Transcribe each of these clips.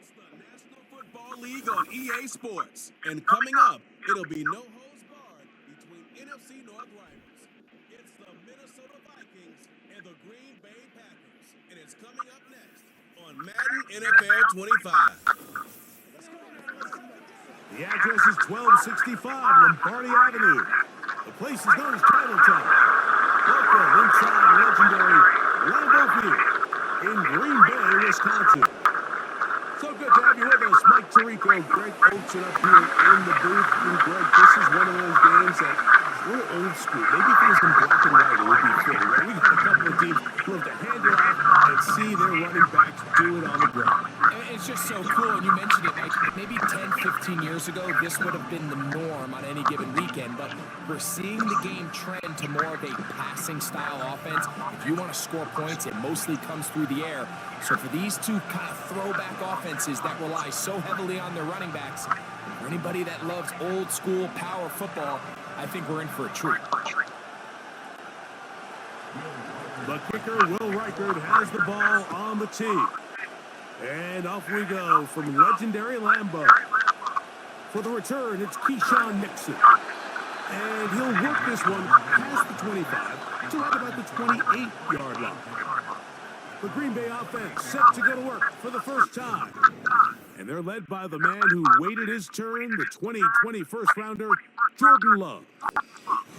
It's the National Football League on EA Sports. And coming up, it'll be no holds barred between NFC North rivals. It's the Minnesota Vikings and the Green Bay Packers. And it's coming up next on Madden NFL 25. The address is 1265 Lombardi Avenue. The place is known as Chinatown. Welcome inside legendary Lambeau Field in Green Bay, Wisconsin. So good to have you with us, Mike Tirico, Greg Olson up here in the booth. And Greg, this is one of those games that we're old school. Maybe if it was in black and white, it would be fitting, right? We got a couple of teams who have to hand it off and see their running backs do it on the ground. It's just so cool, and you mentioned it, Mike. Maybe 10, 15 years ago, this would have been the norm on any given weekend, but we're seeing the game trend to more of a passing-style offense. If you want to score points, it mostly comes through the air. So for these two kind of throwback offenses that rely so heavily on their running backs, for anybody that loves old-school power football, I think we're in for a treat. The kicker, Will Reichard, has the ball on the tee. And off we go from legendary Lambeau. For the return, it's Keyshawn Nixon. And he'll work this one past the 25 to right about the 28-yard line. The Green Bay offense set to go to work for the first time. And they're led by the man who waited his turn, the 2020 first-rounder, Jordan Love.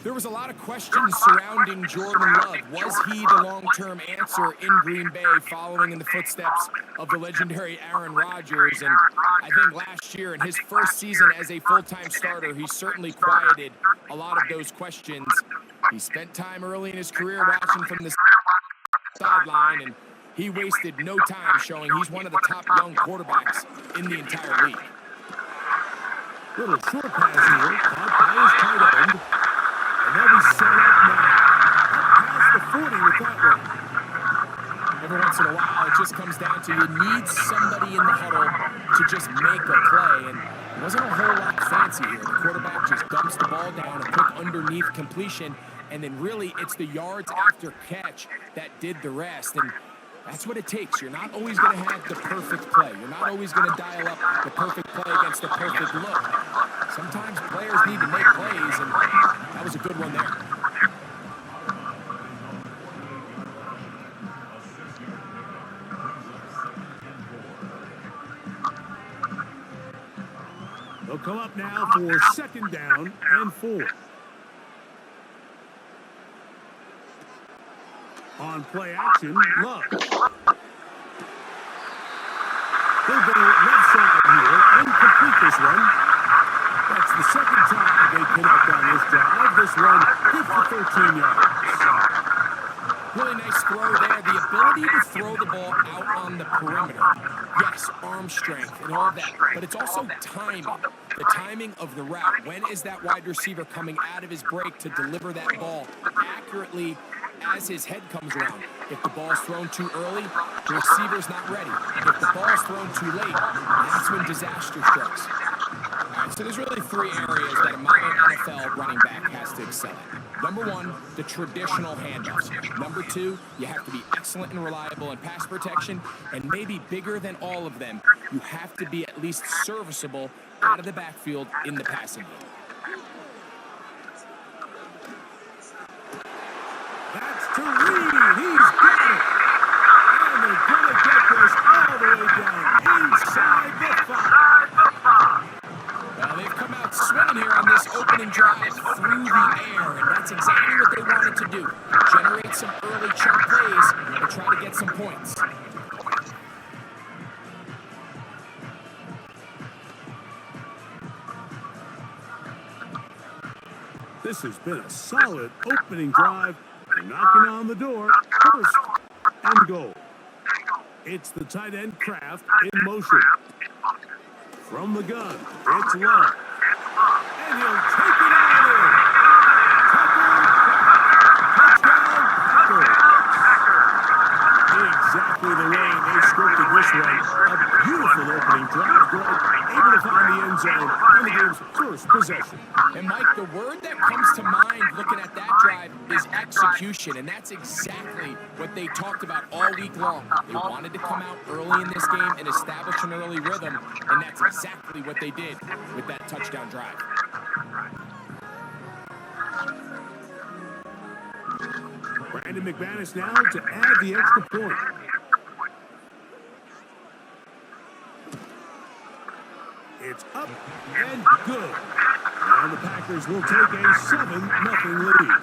There was a lot of questions surrounding Jordan Love. Was he the long-term answer in Green Bay following in the footsteps of the legendary Aaron Rodgers? And I think last year in his first season as a full-time starter, he certainly quieted a lot of those questions. He spent time early in his career watching from the sideline, and he wasted no time showing he's one of the top young quarterbacks in the entire league. Little short pass here, caught by his tight end. And they'll be set up now. Past the 40 with that one. Every once in a while, it just comes down to you need somebody in the huddle to just make a play. And it wasn't a whole lot fancy here. The quarterback just dumps the ball down, a quick underneath completion, and then really it's the yards after catch that did the rest. And that's what it takes. You're not always going to have the perfect play. You're not always going to dial up the perfect play against the perfect look. Sometimes players need to make plays, and that was a good one there. They'll come up now for second down and 4. On play action, Love. They'll go left side here and complete this one. That's the second time they connect on this drive. This one good for 13 yards. Really nice throw there. The ability to throw the ball out on the perimeter. Yes, arm strength and all that, but it's also timing. The timing of the route. When is that wide receiver coming out of his break to deliver that ball accurately as his head comes around? If the ball's thrown too early, the receiver's not ready. If the ball's thrown too late, that's when disaster strikes. All right, so there's really 3 areas that a modern NFL running back has to excel in. Number 1, the traditional handoffs. Number 2, you have to be excellent and reliable in pass protection. And maybe bigger than all of them, you have to be at least serviceable out of the backfield in the passing game. That's to Reed. He's got it. And they're going to get this all the way down inside the 5. Well, they've come out swinging here on this opening drive through the air, and that's exactly what they wanted to do. Generate some early chunk plays and try to get some points. This has been a solid opening drive. They're knocking on the door. First and goal. It's the tight end Kraft in motion. From the gun, it's Love. And he'll take it out of there. Touchdown, Packers. Exactly the way they scripted this one. A beautiful opening drive, Greg. Able to find the end zone on the game's first possession. And Mike, the word that comes to mind looking at that drive is execution, and that's exactly what they talked about all week long. They wanted to come out early in this game and establish an early rhythm, and that's exactly what they did with that touchdown drive. Brandon McManus now to add the extra point. It's up and good. And the Packers will take a 7-0 lead.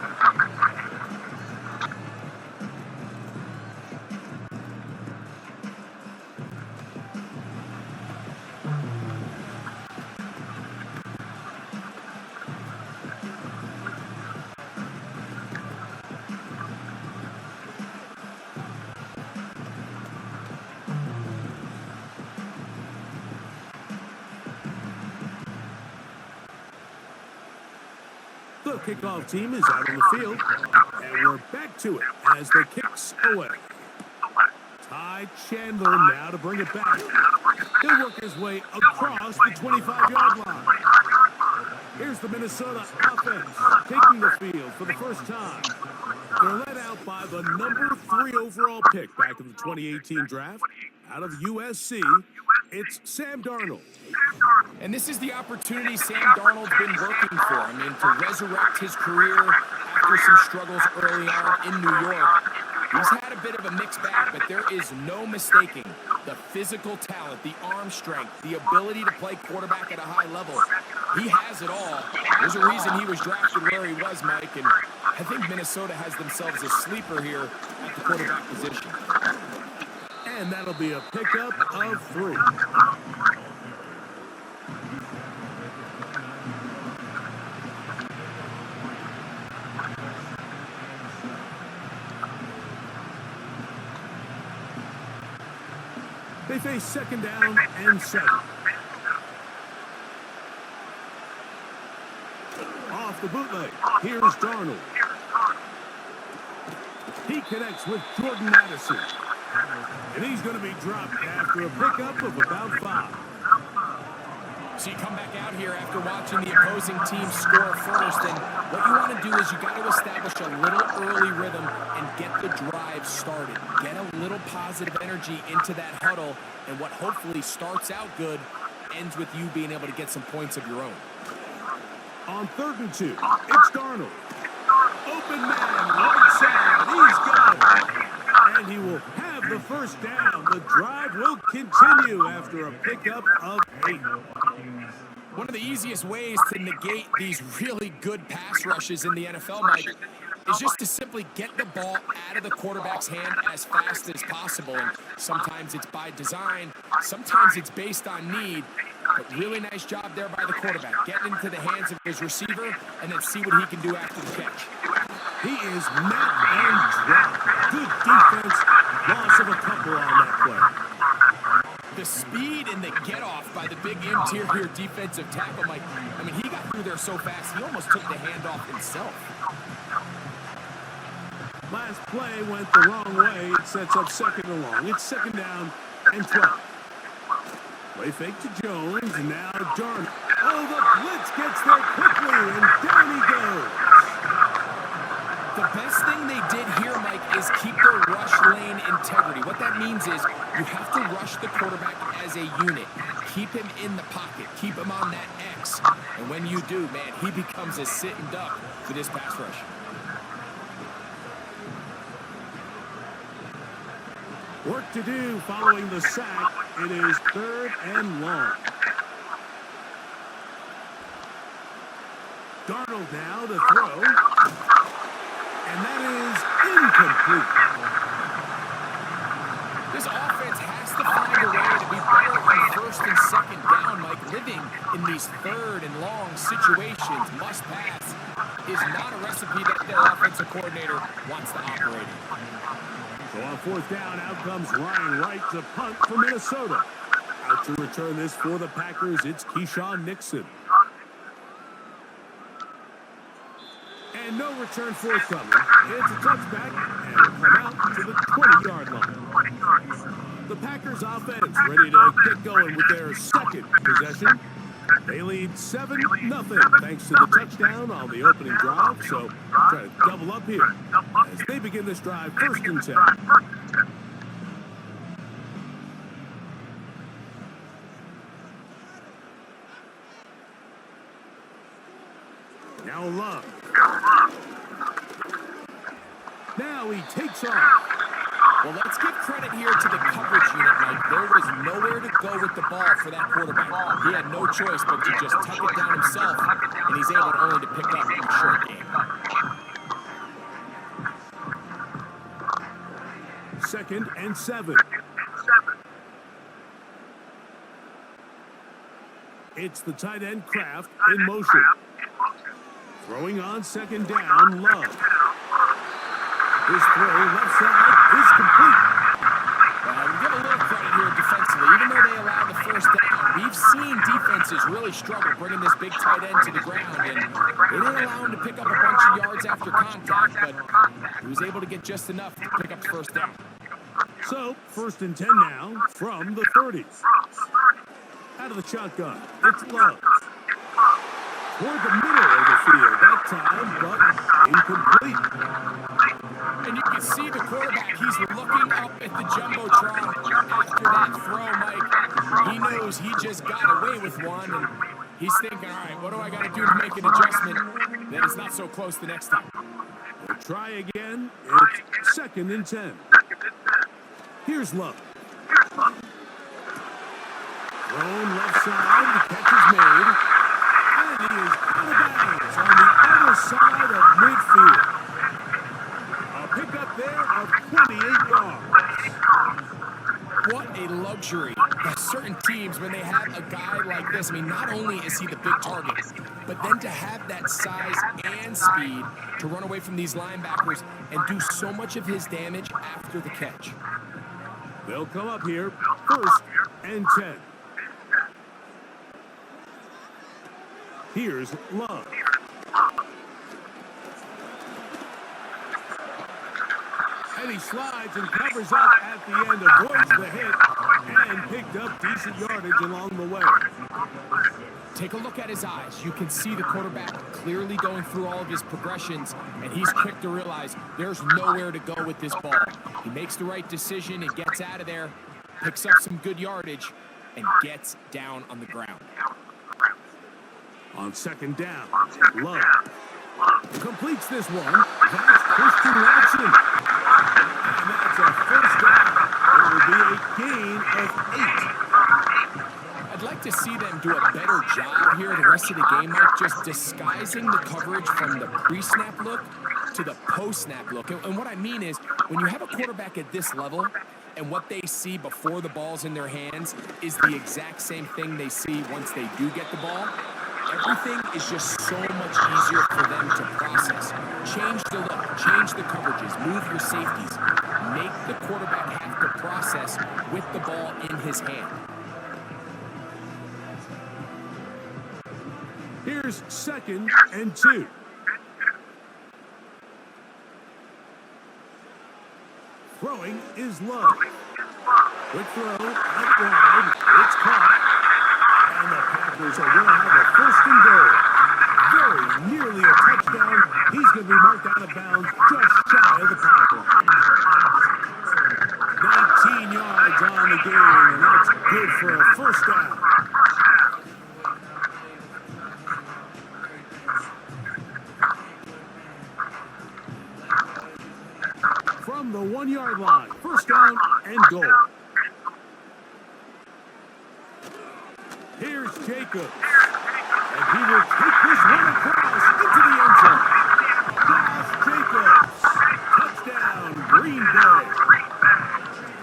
The kickoff team is out on the field, and we're back to it as the kick's away. Ty Chandler now to bring it back. He'll work his way across the 25-yard line. Here's the Minnesota offense taking the field for the first time. They're led out by the number 3 overall pick back in the 2018 draft. Out of USC, it's Sam Darnold. And this is the opportunity Sam Darnold's been working for. I mean, to resurrect his career after some struggles early on in New York. He's had a bit of a mixed bag, but there is no mistaking the physical talent, the arm strength, the ability to play quarterback at a high level. He has it all. There's a reason he was drafted where he was, Mike, and I think Minnesota has themselves a sleeper here at the quarterback position. And that'll be a pickup of 3. They face 2nd down and 7. Off the bootleg, here's Darnold. He connects with Jordan Addison. And he's going to be dropped after a pickup of about 5. So you come back out here after watching the opposing team score first, and what you want to do is you got to establish a little early rhythm and get the drive started. Get a little positive energy into that huddle, and what hopefully starts out good ends with you being able to get some points of your own. On 3rd and 2, it's Darnold. Open man, right side, he's got it. And he will have the first down. The drive will continue after a pickup of 8. One of the easiest ways to negate these really good pass rushes in the NFL, Mike, is just to simply get the ball out of the quarterback's hand as fast as possible. And sometimes it's by design, sometimes it's based on need. But really nice job there by the quarterback, getting into the hands of his receiver and then see what he can do after the catch. He is met and dropped. Good defense, loss of a couple on that play. The speed and the get-off by the big interior defensive tackle, Mike. I mean, he got through there so fast, he almost took the handoff himself. Last play went the wrong way. It sets up 2nd and long. It's 2nd down and 12. Play fake to Jones, and now Darnold. Oh, the blitz gets there quickly, and down he goes. The best thing they did here, Mike, is keep their rush lane integrity. What that means is you have to rush the quarterback as a unit. Keep him in the pocket. Keep him on that X. And when you do, man, he becomes a sitting duck for this pass rush. Work to do following the sack. It is 3rd and long. Darnold now to throw. And that is incomplete. This offense has to find a way to be better on 1st and 2nd down, Mike. Living in these 3rd and long situations, must pass, is not a recipe that their offensive coordinator wants to operate in. So on 4th down, out comes Ryan Wright to punt for Minnesota. Out to return this for the Packers, it's Keyshawn Nixon. And no return forthcoming. It's a touchback, and it'll come out to the 20-yard line. The Packers offense ready to get going with their 2nd possession. They lead 7-0 thanks to the touchdown on the opening drive. So try to double up here as they begin this drive 1st and 10. Now Love. Now he takes off. Well, let's give credit here to the coverage unit, Mike. There was nowhere to go with the ball for that quarterback. He had no choice but to just tuck it down himself, and he's able only to pick up a short game. 2nd and 7. It's the tight end Kraft in motion. Throwing on 2nd down, Love. His throw left side is complete. We give a little credit here defensively. Even though they allowed the 1st down, we've seen defenses really struggle bringing this big tight end to the ground, and they didn't allow him to pick up a bunch of yards after contact, but he was able to get just enough to pick up the 1st down. So, 1st and 10 now from the 30. Out of the shotgun, it's Love. Toward the middle of the field that time, but incomplete. And you can see the quarterback, he's looking up at the Jumbotron after that throw, Mike. He knows he just got away with one, and he's thinking, all right, what do I got to do to make an adjustment that it's not so close the next time? We'll try again. It's 2nd and 10. Here's Love. Thrown left side, the catch is made. And he is out of bounds on the other side of midfield. A pickup there of 28 yards. What a luxury that certain teams, when they have a guy like this, I mean, not only is he the big target, but then to have that size and speed to run away from these linebackers and do so much of his damage after the catch. They'll come up here, 1st and 10. Here's Love. And he slides and covers up at the end, avoids the hit, and picked up decent yardage along the way. Take a look at his eyes. You can see the quarterback clearly going through all of his progressions, and he's quick to realize there's nowhere to go with this ball. He makes the right decision and gets out of there, picks up some good yardage, and gets down on the ground. On 2nd down, Love completes this one. That's Christian Watson. And that's a 1st down. It will be a gain of 8. I'd like to see them do a better job here the rest of the game, Mike, just disguising the coverage from the pre-snap look to the post-snap look. And what I mean is, when you have a quarterback at this level, and what they see before the ball's in their hands is the exact same thing they see once they do get the ball, everything is just so much easier for them to process. Change the look, change the coverages, move your safeties. Make the quarterback have to process with the ball in his hand. Here's 2nd and 2. Throwing is Love. Quick throw, out wide, it's caught. And the Packers are going to have a 1st and goal. Very nearly a touchdown. He's going to be marked out of bounds just shy of the power line. 19 yards on the game, and that's good for a 1st down. From the 1-yard line, 1st down and goal. Here's Jacobs, and he will take this one across into the end zone. Josh Jacobs, touchdown, Green Bay.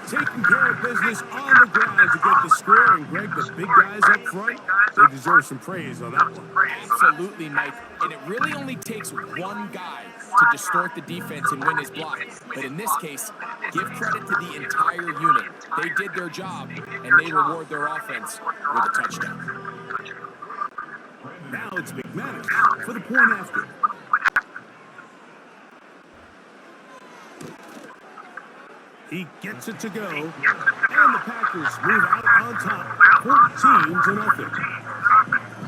Taking care of business on the ground to get the score, and Greg, the big guys up front, they deserve some praise on that one. Absolutely, Mike. And it really only takes one guy to distort the defense and win his block. But in this case, give credit to the entire unit. They did their job, and they reward their offense with a touchdown. Now it's McManus for the point after. He gets it to go, and the Packers move out on top, 14-0.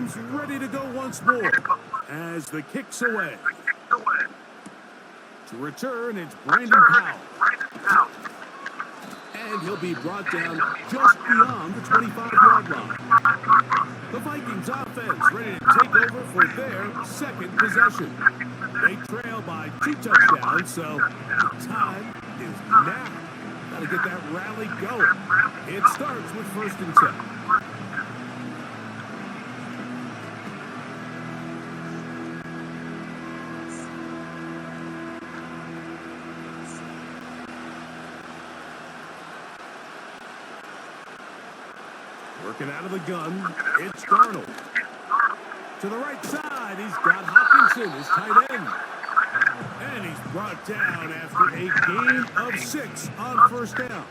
seems ready to go once more as the kick's away. To return, it's Brandon Powell. And he'll be brought down just beyond the 25-yard line. The Vikings offense ready to take over for their second possession. They trail by 2 touchdowns, so the time is now. Got to get that rally going. It starts with 1st and 10. Working out of the gun, it's Darnold. To the right side, he's got Hawkinson, his tight end. And he's brought down after a gain of 6 on 1st down.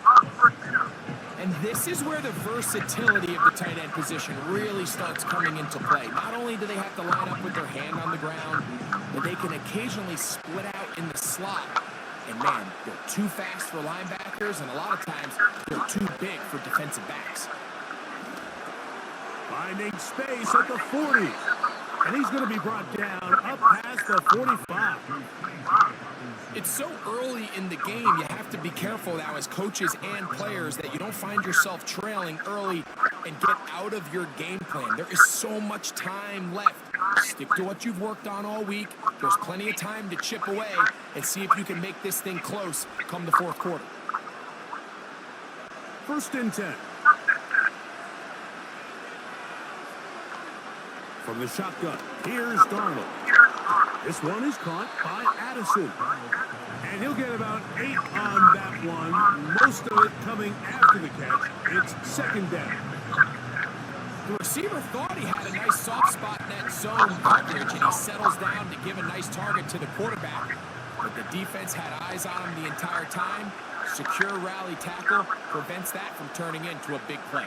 And this is where the versatility of the tight end position really starts coming into play. Not only do they have to line up with their hand on the ground, but they can occasionally split out in the slot. And man, they're too fast for linebackers, and a lot of times they're too big for defensive backs. Finding space at the 40. And he's going to be brought down up past the 45. It's so early in the game, you have to be careful now as coaches and players that you don't find yourself trailing early and get out of your game plan. There is so much time left. Stick to what you've worked on all week. There's plenty of time to chip away and see if you can make this thing close come the 4th quarter. 1st and 10. From the shotgun, here's Darnold. This one is caught by Addison. And he'll get about 8 on that one, most of it coming after the catch. It's 2nd down. The receiver thought he had a nice soft spot in that zone coverage, and he settles down to give a nice target to the quarterback. But the defense had eyes on him the entire time. Secure rally tackle prevents that from turning into a big play.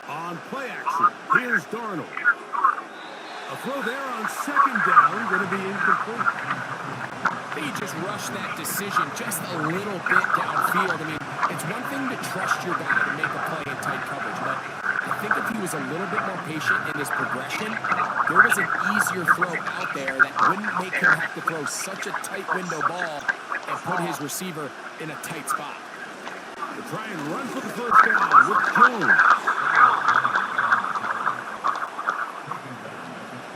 On play action, here's Darnold. A throw there on 2nd down, going to be incomplete. He just rushed that decision just a little bit downfield. I mean, it's one thing to trust your guy to make a play in tight coverage, but I think if he was a little bit more patient in his progression, there was an easier throw out there that wouldn't make him have to throw such a tight window ball and put his receiver in a tight spot. To try and run for the 1st down with Jones.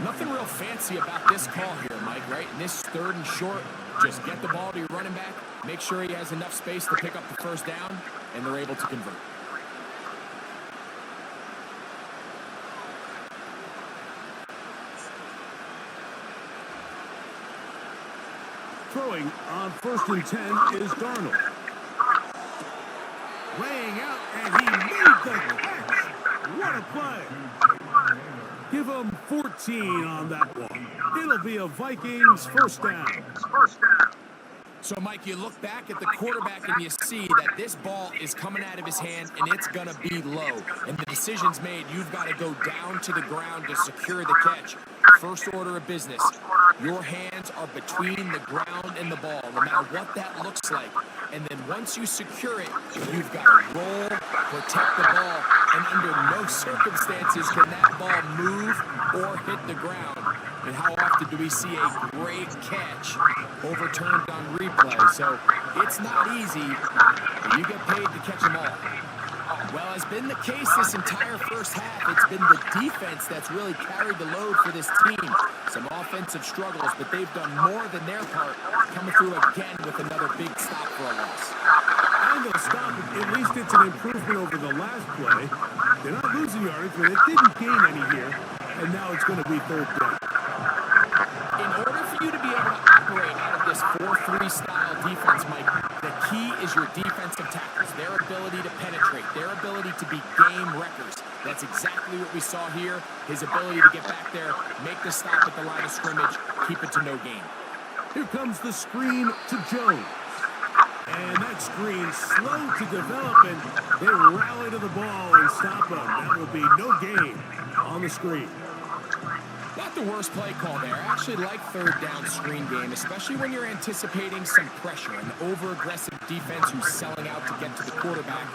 Nothing real fancy about this call here, Mike, right? In this 3rd and short, just get the ball to your running back, make sure he has enough space to pick up the 1st down, and they're able to convert. Throwing on 1st and 10 is Darnold. Laying out, and he made the catch. What a play. Give him 14 on that one. It'll be a Vikings 1st down. So, Mike, you look back at the quarterback and you see that this ball is coming out of his hand and it's going to be low. And the decision's made. You've got to go down to the ground to secure the catch. First order of business. Your hands are between the ground and the ball, no matter what that looks like. And then once you secure it, you've got to roll, protect the ball, and under no circumstances can that ball move or hit the ground. And how often do we see a great catch overturned on replay? So it's not easy, but you get paid to catch them all. Well, has been the case this entire 1st half. It's been the defense that's really carried the load for this team. Some offensive struggles, but they've done more than their part, coming through again with another big stop for a loss. And they'll stop it. At least it's an improvement over the last play. They're not losing yardage, but it didn't gain any here. And now it's going to be 3rd down. In order for you to be able to operate out of this 4-3 style defense, Mike, the key is your defensive tackles, their ability to penetrate, their ability to be game wreckers. That's exactly what we saw here. His ability to get back there, make the stop at the line of scrimmage, keep it to no gain. Here comes the screen to Jones. And that screen slow to develop, and they rally to the ball and stop him. That will be no gain on the screen. Not the worst play call there. I actually like 3rd down screen game, especially when you're anticipating some pressure, an over-aggressive defense who's selling out to get to the quarterback.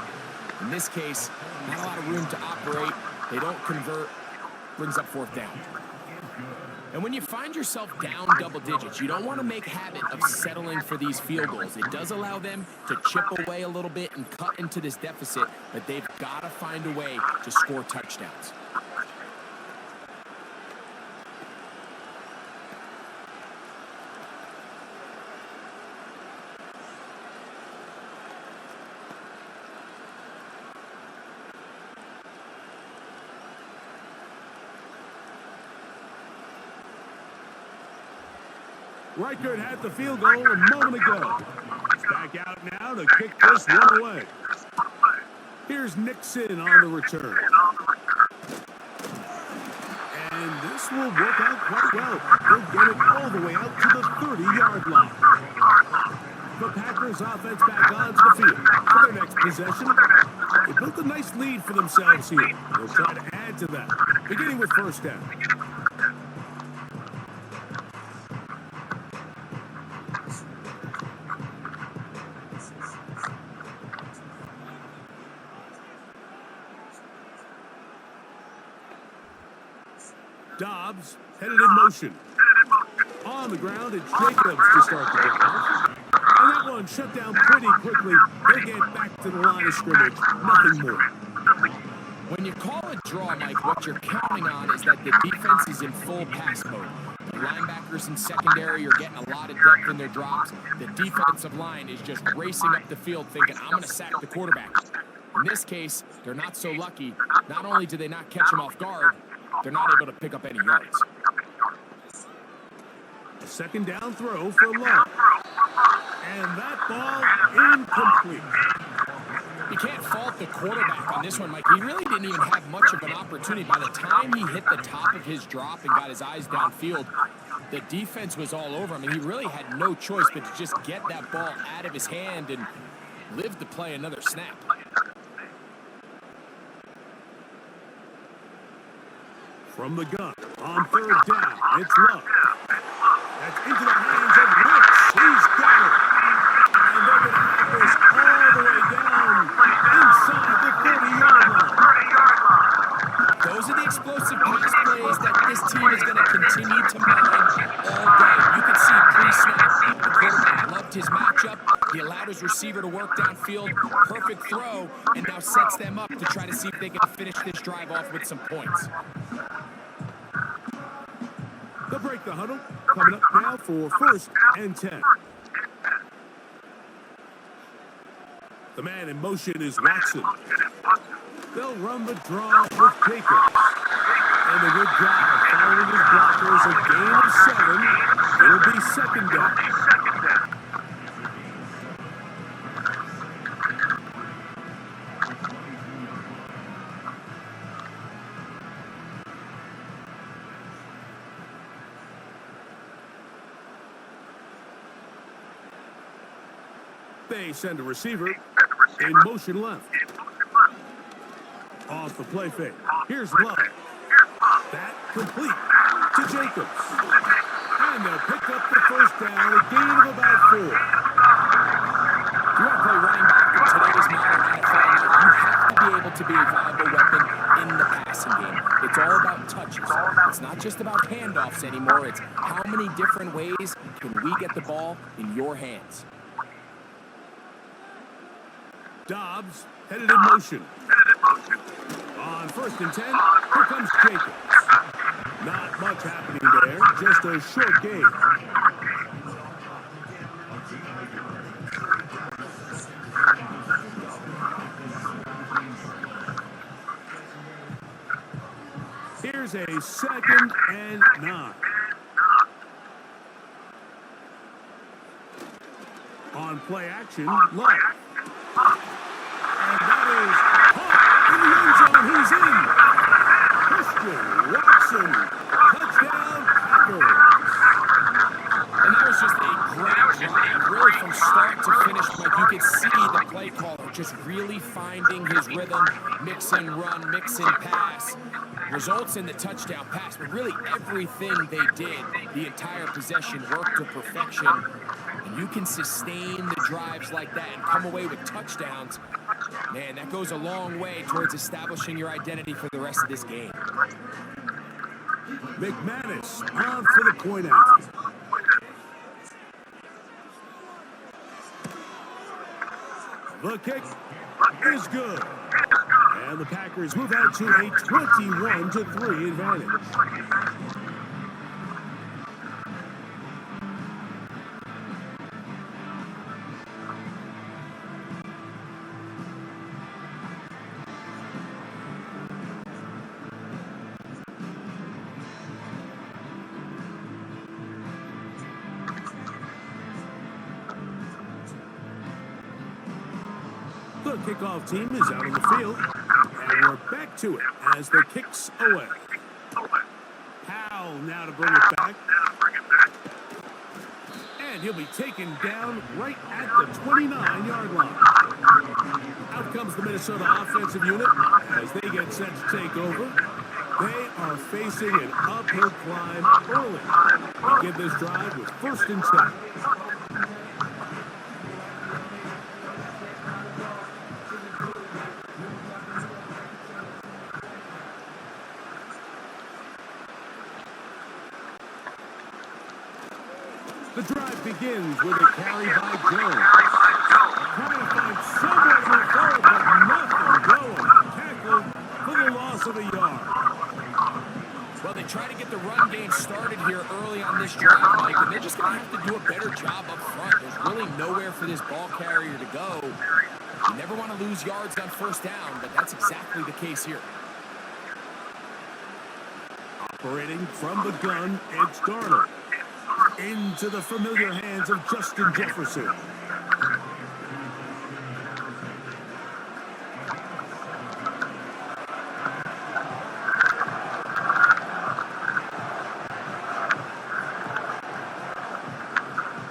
In this case, Not a lot of room to operate. They don't convert. Brings up fourth down. And when you find yourself down double digits, you don't want to make habit of settling for these field goals. It does allow them to chip away a little bit and cut into this deficit, but they've got to find a way to score touchdowns. Reichert had the field goal a moment ago. He's back out now to kick this one away. Here's Nixon on the return. And this will work out quite well. They'll get it all the way out to the 30-yard line. The Packers offense back onto the field for their next possession. They built a nice lead for themselves here. They'll try to add to that, beginning with first down. Dobbs headed in motion. On the ground, it's Jacobs to start the drive. And that one shut down pretty quickly. They'll get back to the line of scrimmage. Nothing more. When you call a draw, Mike, what you're counting on is that the defense is in full pass mode. The linebackers in secondary are getting a lot of depth in their drops. The defensive line is just racing up the field thinking, I'm going to sack the quarterback. In this case, they're not so lucky. Not only do they not catch him off guard, they're not able to pick up any yards. A second down throw for Long. And that ball incomplete. You can't fault the quarterback on this one, Mike. He really didn't even have much of an opportunity. By the time he hit the top of his drop and got his eyes downfield, the defense was all over him. And he really had no choice but to just get that ball out of his hand and live to play another snap. From the gun, on third down, it's Love. That's into the hands of Rich. He's got it. And they're going to have this all the way down inside the 30-yard line. Those are the explosive pass plays that this team is going to continue to mine all day. You can see pre-snap, the quarterback loved his matchup. He allowed his receiver to work downfield. Perfect throw, and now sets them up to try to see if they can finish this drive off with some points. They'll break the huddle. Coming up now for first and 10. The man in motion is Watson. They'll run the draw with Jacobs. And a good job following his blockers. A gain of 7. It'll be second down. They send a receiver in motion left. Off the play fake. Here's Love. That complete to Jacobs. And they'll pick up the first down, a gain of about 4. You want to play running back in today's modern NFL, you have to be able to be a viable weapon in the passing game. It's all about touches. It's not just about handoffs anymore. It's how many different ways can we get the ball in your hands. Dobbs headed in motion. On first and 10, here comes Jacobs. Not much happening there, just a short gain. Here's a second and 9. On play action, Love. And that is caught in the end zone. He's in. Christian Watson, touchdown Packers. And that was just a great drive, really from start to finish. Like you could see the play caller just really finding his rhythm, mix and run, mix and pass. Results in the touchdown pass, but really everything they did, the entire possession worked to perfection. And you can sustain the drives like that and come away with touchdowns. Man, that goes a long way towards establishing your identity for the rest of this game. McManus on for the point out. The kick is good. And the Packers move out to a 21-3 advantage. The kickoff team is out on the field, and we're back to it as the kick's away. Powell now to bring it back. And he'll be taken down right at the 29-yard line. Out comes the Minnesota offensive unit as they get set to take over. They are facing an uphill climb early. They give this drive with 1st and 10. The drive begins with a carry by Jones. Trying to find somewhere to throw, but nothing going. Tackled for the loss of a yard. Well, they try to get the run game started here early on this drive, Mike, and they're just going to have to do a better job up front. There's really nowhere for this ball carrier to go. You never want to lose yards on 1st down, but that's exactly the case here. Operating from the gun, it's Darnold. Into the familiar hands of Justin Jefferson.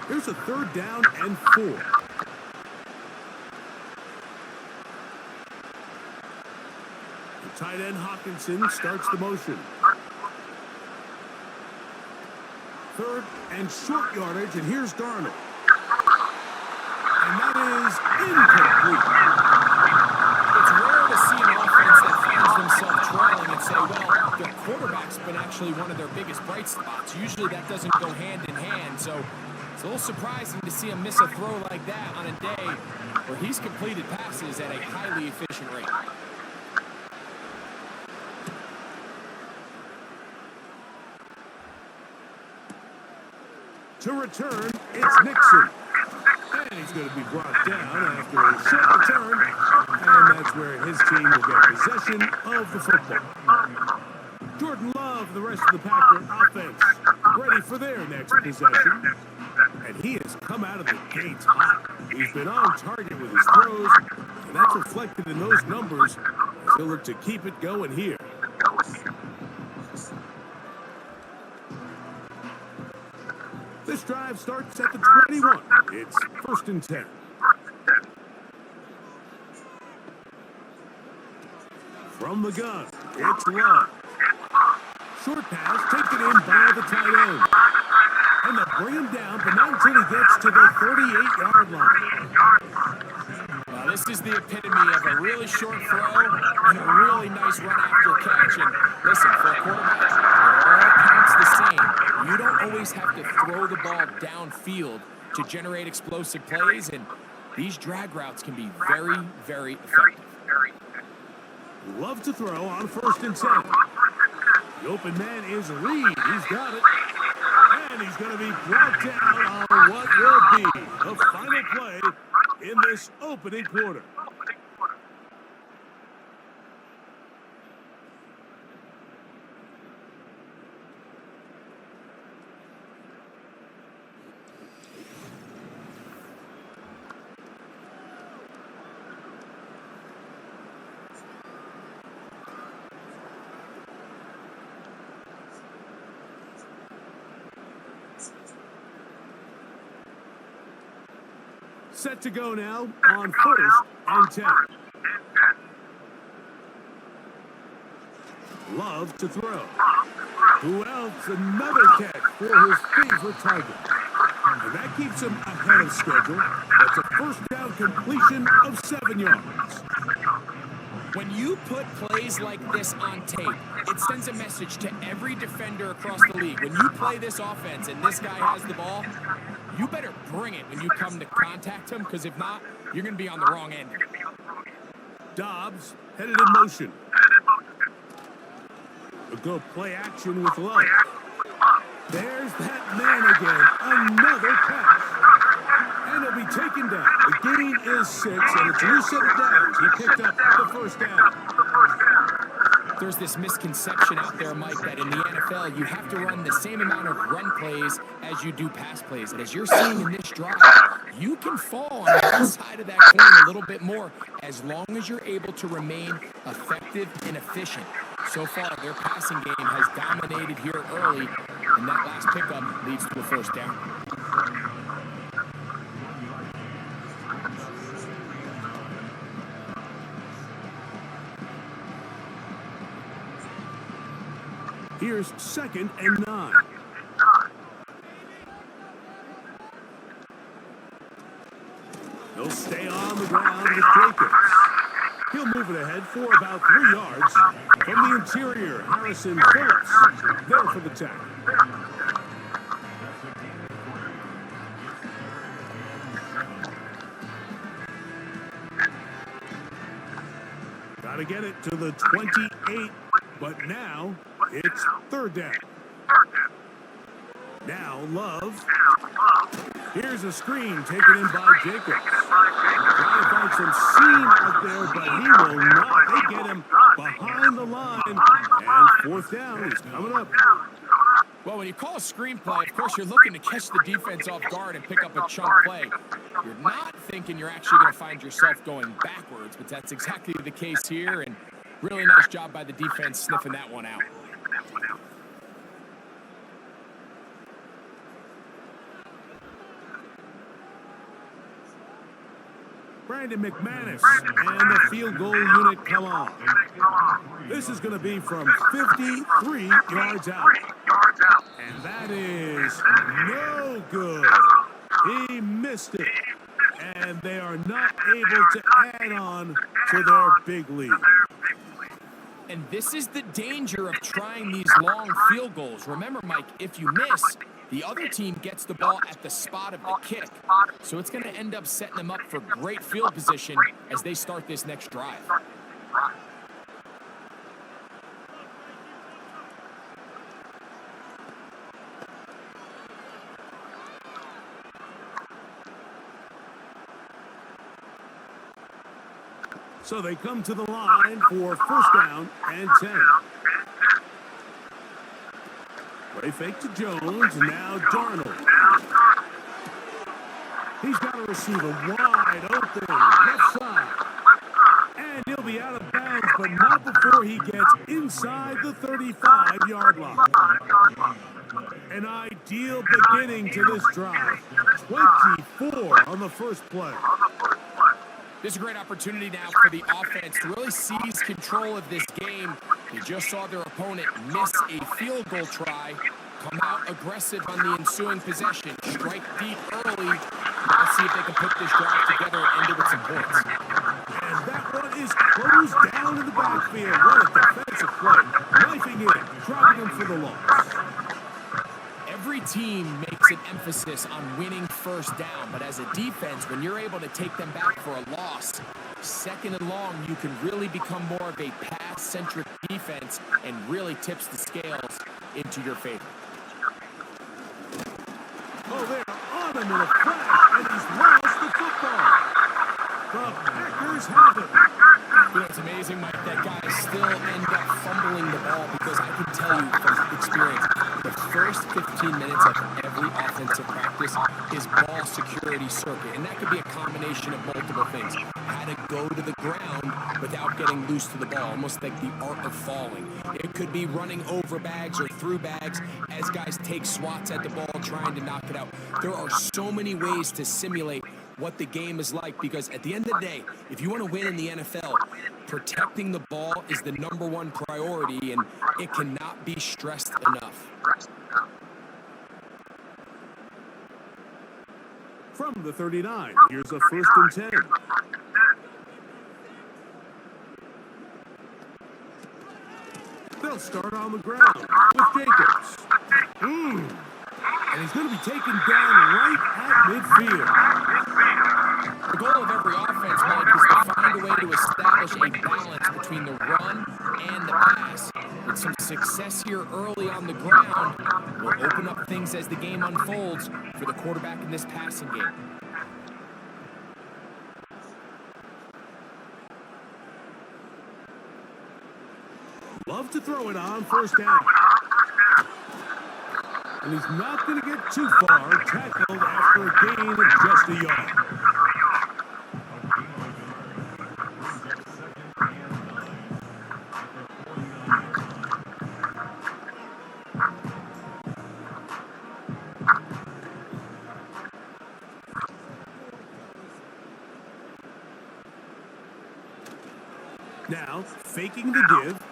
Here's a 3rd down and 4. The tight end Hawkinson starts the motion. 3rd and short yardage, and here's Darnold. And that is incomplete. It's rare to see an offense that finds themselves trailing and say, well, their quarterback's been actually one of their biggest bright spots. Usually that doesn't go hand in hand, so it's a little surprising to see him miss a throw like that on a day where he's completed passes at a highly efficient rate. To return, it's Nixon. And he's going to be brought down after a short return. And that's where his team will get possession of the football. Jordan Love, the rest of the Packer offense, ready for their next possession. And he has come out of the gates hot. He's been on target with his throws, and that's reflected in those numbers as he'll look to keep it going here. This drive starts at the 21. It's 1st and 10. From the gun, it's Love. Short pass taken in by the tight end. And they'll bring him down, but not until he gets to the 38-yard line. Now, this is the epitome of a really short throw and a really nice run after catch. And listen, for a quarterback, it all counts the same. You don't always have to throw the ball downfield to generate explosive plays, and these drag routes can be very, very effective. Love to throw on 1st and 10. The open man is Reed. He's got it. And he's going to be brought down on what will be the final play in this opening quarter. Set to go now on 1st and 10. Love to throw. Who else? Another catch for his favorite target. And that keeps him ahead of schedule. That's a 1st down completion of 7 yards. When you put plays like this on tape, it sends a message to every defender across the league. When you play this offense and this guy has the ball, you better bring it when you come to contact him, because if not, you're going to be on the wrong end. Dobbs headed in motion. They'll go play action with Love. There's that man again. Another catch. And he'll be taken down. The gain is 6, and it's a new set of downs. He picked up the first down. There's this misconception out there, Mike, that in the NFL, you have to run the same amount of run plays as you do pass plays. And as you're seeing in this drive, you can fall on one side of that coin a little bit more as long as you're able to remain effective and efficient. So far, their passing game has dominated here early, and that last pickup leads to a first down. Here's 2nd and 9. He'll stay on the ground with Jacobs. He'll move it ahead for about 3 yards. From the interior, Harrison Phillips there for the tackle. Got to get it to the 28, but now it's 3rd down. Now Love. Here's a screen taken in by Jacobs. Trying to find some seam out there, but he will not. They get him behind the line, and 4th down is coming up. Well, when you call a screenplay, of course, you're looking to catch the defense off guard and pick up a chunk play. You're not thinking you're actually going to find yourself going backwards, but that's exactly the case here, and really nice job by the defense sniffing that one out. Brandon McManus and the field goal unit come on. This is going to be from 53 yards out. And that is no good. He missed it. And they are not able to add on to their big lead. And this is the danger of trying these long field goals. Remember, Mike, if you miss, the other team gets the ball at the spot of the kick. So it's going to end up setting them up for great field position as they start this next drive. So they come to the line for 1st down and 10. Play fake to Jones, now Darnold. He's got a receiver wide open, left side. And he'll be out of bounds, but not before he gets inside the 35-yard line. An ideal beginning to this drive. 24 on the first play. This is a great opportunity now for the offense to really seize control of this game. They just saw their opponent miss a field goal try, come out aggressive on the ensuing possession, strike deep early. Now see if they can put this drive together and end it with some points. And that one is closed down in the backfield. What a defensive play. Knifing in, dropping him for the loss. Every team makes an emphasis on winning first down, but as a defense, when you're able to take them back for a loss, 2nd and long, you can really become more of a pass-centric defense and really tips the scales into your favor. Oh, they're on him in a crash, and he's lost the football. The Packers have it. You know, it's amazing, Mike, that guys still end up fumbling the ball, because I can tell you from experience, the first 15 minutes of every offensive practice is ball security circuit, and that could be a combination of multiple things. How to go to the ground without getting loose to the ball, almost like the art of falling. It could be running over bags or through bags as guys take swats at the ball trying to knock it out. There are so many ways to simulate what the game is like, because at the end of the day, if you want to win in the NFL, protecting the ball is the #1 priority, and it cannot be stressed enough. From the 39, here's a 1st and 10. They'll start on the ground with Jacobs. And he's going to be taken down right at midfield. The goal of every offense, Mike, is to find a way to establish a balance between the run and the pass. With some success here early on the ground will open up things as the game unfolds for the quarterback in this passing game. Love to throw it on first down. And he's not going to get too far, tackled after a gain of just a yard. Now, faking the give.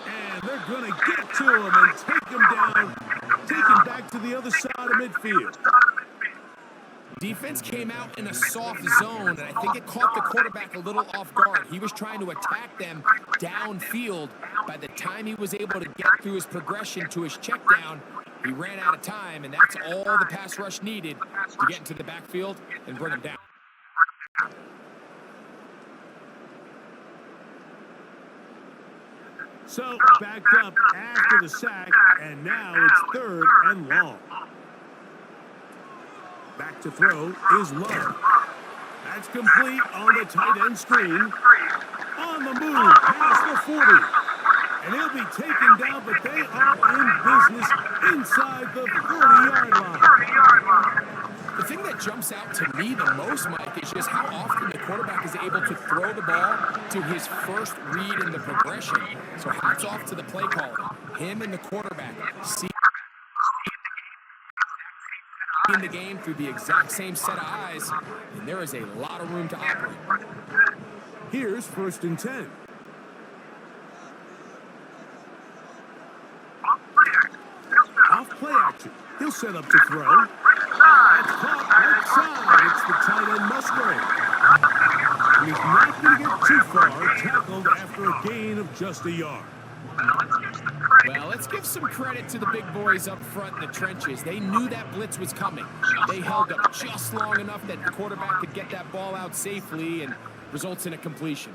And they're going to get to him and take him down, take him back to the other side of midfield. Defense came out in a soft zone, and I think it caught the quarterback a little off guard. He was trying to attack them downfield. By the time he was able to get through his progression to his check down, he ran out of time, and that's all the pass rush needed to get into the backfield and bring him down. So, backed up after the sack, and now it's 3rd and long. Back to throw is Love. That's complete on the tight end screen. On the move, past the 40. And he'll be taken down, but they are in business inside the 30-yard line. The thing that jumps out to me the most, Mike, is just how often the quarterback is able to throw the ball to his first read in the progression. So hats off to the play caller. Him and the quarterback see in the game through the exact same set of eyes, and there is a lot of room to operate. Here's 1st and 10. Off play action. He'll set up to throw. That's caught outside. It's the tight end Musgrave. And he's not going to get too far, tackled after a gain of just a yard. Well, let's give some credit to the big boys up front in the trenches. They knew that blitz was coming. They held up just long enough that the quarterback could get that ball out safely and results in a completion.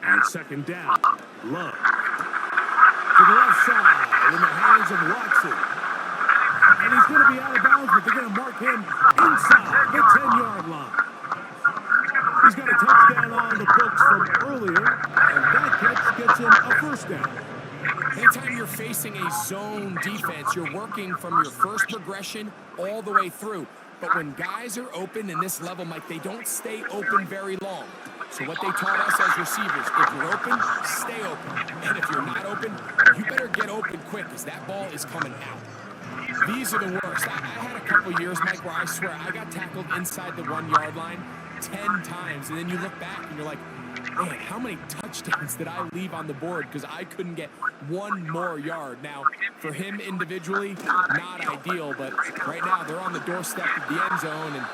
And 2nd down, Love. To the left side in the hands of Watson. And he's going to be out of bounds, but they're going to mark him inside the 10-yard line. He's got a touchdown on the books from earlier, and that catch gets him a 1st down. Anytime you're facing a zone defense, you're working from your first progression all the way through. But when guys are open in this level, Mike, they don't stay open very long. So what they taught us as receivers, if you're open, stay open. And if you're not open, you better get open quick because that ball is coming out. These are the worst. I had a couple years, Mike, where I swear I got tackled inside the 1-yard line 10 times. And then you look back and you're like, man, how many touchdowns did I leave on the board because I couldn't get one more yard? Now, for him individually, not ideal, but right now they're on the doorstep of the end zone, and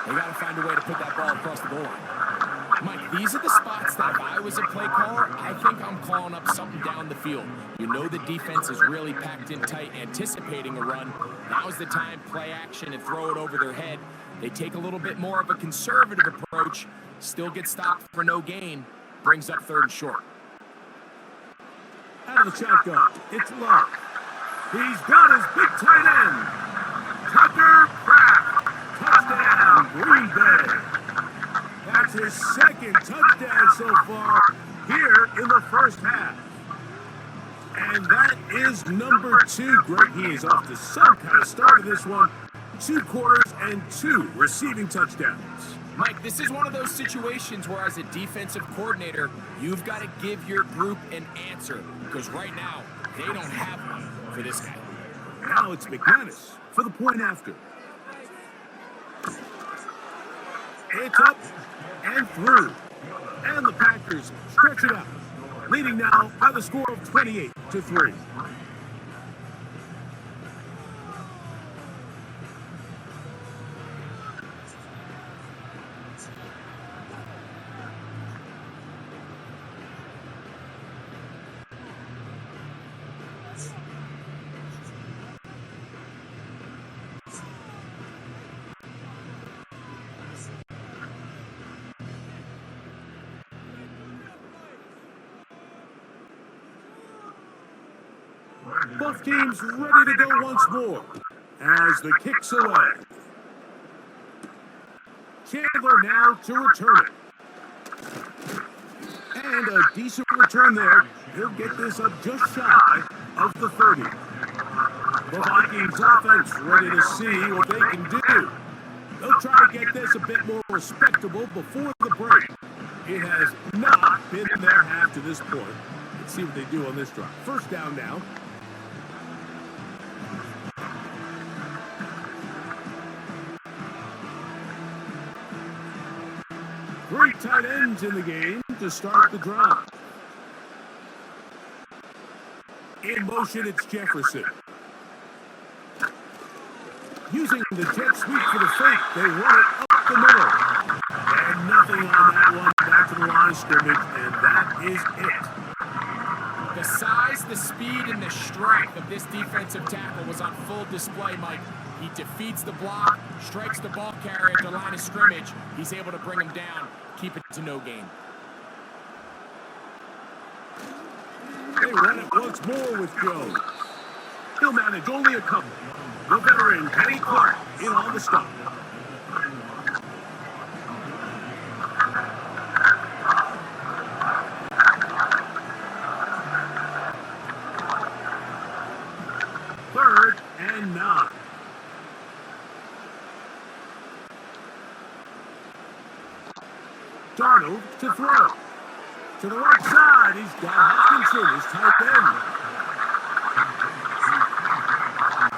they got to find a way to put that ball across the goal line. Mike, these are the spots that if I was a play caller, I think I'm calling up something down the field. You know the defense is really packed in tight, anticipating a run. Now's the time, play action and throw it over their head. They take a little bit more of a conservative approach, still get stopped for no gain, brings up 3rd and short. Out of the shotgun, it's Love. He's got his big tight end. Tucker Craft. Touchdown, Green Bay. That's his 2nd touchdown so far here in the first half. And that is number 2. Greg, he is off to some kind of start of this one. 2 quarters and 2 receiving touchdowns. Mike, this is one of those situations where as a defensive coordinator, you've got to give your group an answer because right now, they don't have one for this guy. Now it's McManus for the point after. It's up and through. And the Packers stretch it out, leading now by the score of 28-3. Both teams ready to go once more as the kick's away. Chandler now to return it. And a decent return there. He'll get this up just shy of the 30. The Vikings offense ready to see what they can do. They'll try to get this a bit more respectable before the break. It has not been their half to this point. Let's see what they do on this drive. First down now. Three tight ends in the game to start the drive. In motion, it's Jefferson. Using the jet sweep for the fake, they run it up the middle. And nothing on that one. Back to the line of scrimmage, and that is it. The size, the speed, and the strength of this defensive tackle was on full display, Mike. He defeats the block, strikes the ball carrier at the line of scrimmage. He's able to bring him down, keep it to no gain. They run it once more with Jones. He'll manage only a couple. The veteran, Kenny Clark, in on the stop. Third and 9. Darnold to throw. To the right side, he's got Hopkinson, his tight end.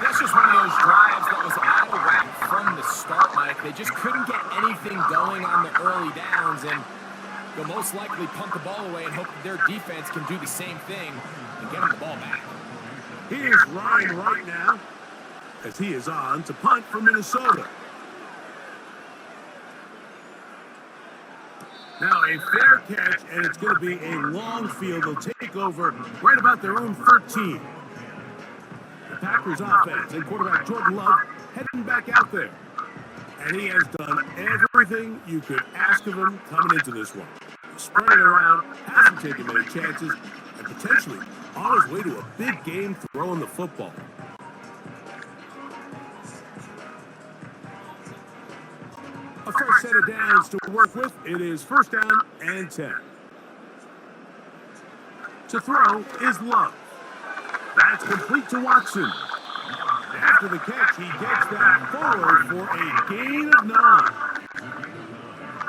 That's just one of those drives that was out of whack from the start, Mike. They just couldn't get anything going on the early downs, and they'll most likely punt the ball away and hope that their defense can do the same thing and get them the ball back. Here's Ryan right now as he is on to punt for Minnesota. Now a fair catch, and it's going to be a long field. They'll take over right about their own 13. The Packers offense and quarterback Jordan Love heading back out there. And he has done everything you could ask of him coming into this one. He's spread it around, hasn't taken many chances, and potentially on his way to a big game throwing the football. A fresh set of downs to work with. It is first down and 10. To throw is Love. That's complete to Watson. After the catch, he gets that forward for a gain of 9.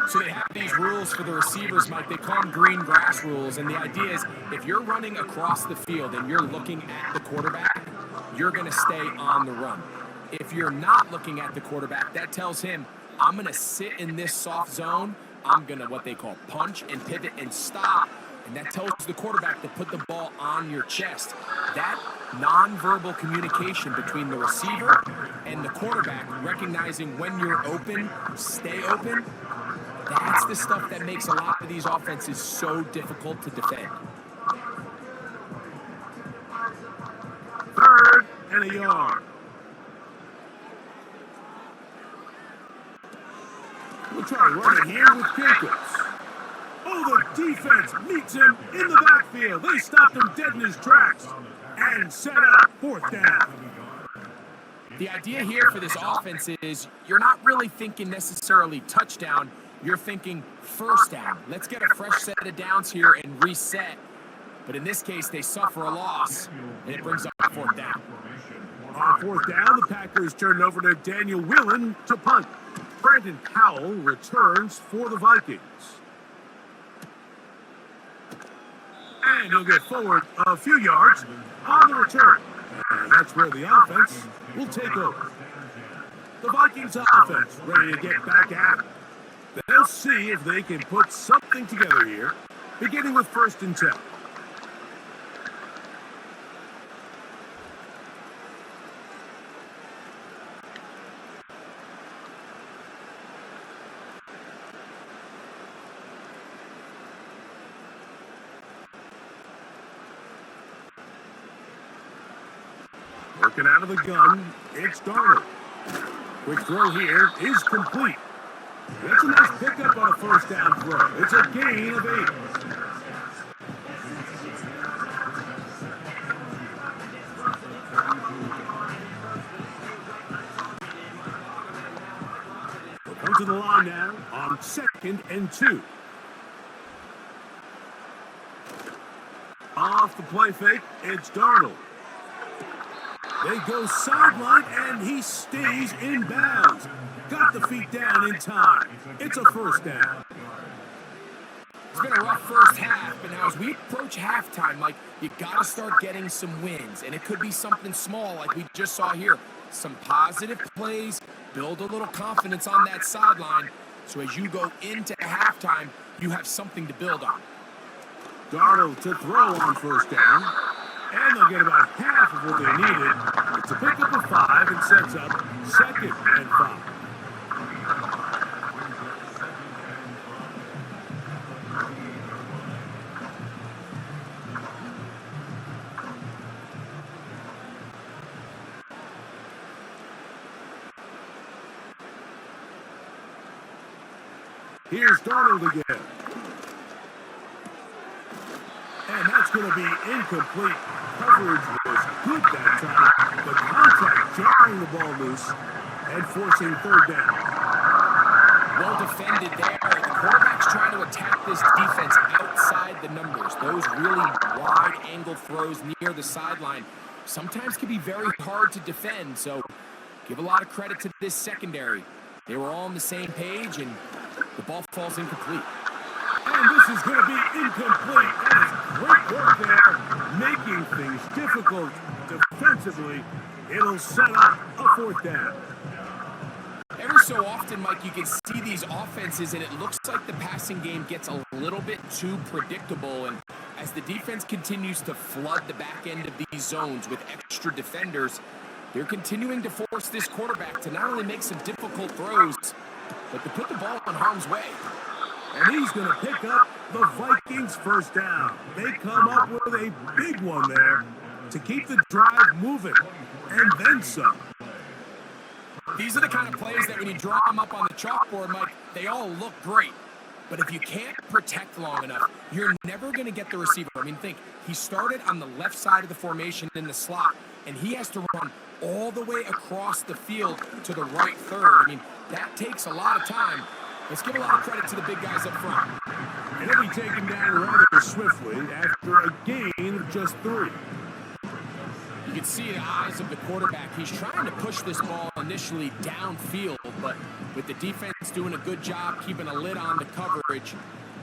So they have these rules for the receivers, Mike. They call them green grass rules. And the idea is if you're running across the field and you're looking at the quarterback, you're going to stay on the run. If you're not looking at the quarterback, that tells him, I'm going to sit in this soft zone. I'm going to what they call punch and pivot and stop. And that tells the quarterback to put the ball on your chest. That nonverbal communication between the receiver and the quarterback, recognizing when you're open, stay open, that's the stuff that makes a lot of these offenses so difficult to defend. Third and a yard. We'll try to run it here with Jacobs. Oh, the defense meets him in the backfield. They stopped him dead in his tracks and set up fourth down. The idea here for this offense is you're not really thinking necessarily touchdown. You're thinking first down. Let's get a fresh set of downs here and reset. But in this case, they suffer a loss, and it brings up fourth down. On fourth down, the Packers turn over to Daniel Whelan to punt. Brandon Powell returns for the Vikings. And he'll get forward a few yards on the return. And that's where the offense will take over. The Vikings offense ready to get back at it. They'll see if they can put something together here, beginning with first and 10. Working out of the gun, it's Darnold. Quick throw here is complete. That's a nice pickup on a first down throw. It's a gain of 8. now on 2nd and 2. Off the play fake, it's Darnold. They go sideline, and he stays in bounds. Got the feet down in time. It's a first down. It's been a rough first half, but now as we approach halftime, Mike, you got to start getting some wins, and it could be something small like we just saw here. Some positive plays, build a little confidence on that sideline, so as you go into halftime, you have something to build on. Darnold to throw on first down, and they'll get about half of what they needed. It's a pickup of 5 and sets up 2nd and 5. Here's Darnold again. And that's going to be incomplete. Coverage was good that time. The contact jarring the ball loose and forcing 3rd down. Well defended there. The quarterback's trying to attack this defense outside the numbers. Those really wide angle throws near the sideline sometimes can be very hard to defend. So give a lot of credit to this secondary. They were all on the same page, and the ball falls incomplete. And this is going to be incomplete. That is great work there, making things difficult defensively. It'll set up a 4th down. Every so often, Mike, you can see these offenses, and it looks like the passing game gets a little bit too predictable. And as the defense continues to flood the back end of these zones with extra defenders, they're continuing to force this quarterback to not only make some difficult throws, but to put the ball in harm's way. And he's going to pick up the Vikings' first down. They come up with a big one there to keep the drive moving, and then some. These are the kind of plays that when you draw them up on the chalkboard, Mike, they all look great. But if you can't protect long enough, you're never going to get the receiver. I mean, think, he started on the left side of the formation in the slot, and he has to run all the way across the field to the right third. I mean, that takes a lot of time. Let's give a lot of credit to the big guys up front. And he'll be taken down rather swiftly after a gain of just 3. You can see the eyes of the quarterback. He's trying to push this ball initially downfield, but with the defense doing a good job keeping a lid on the coverage,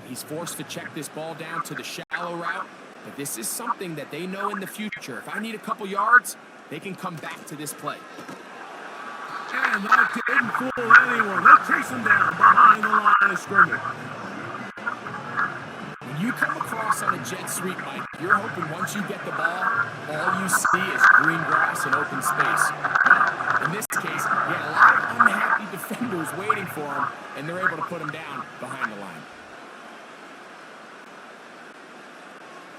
he's forced to check this ball down to the shallow route. But this is something that they know in the future. If I need a couple yards, they can come back to this play. And that didn't fool anyone. They chase him down behind the line of scrimmage. When you come across on a jet sweep, Mike, you're hoping once you get the ball, all you see is green grass and open space. In this case, he had a lot of unhappy defenders waiting for him, and they're able to put him down behind the line.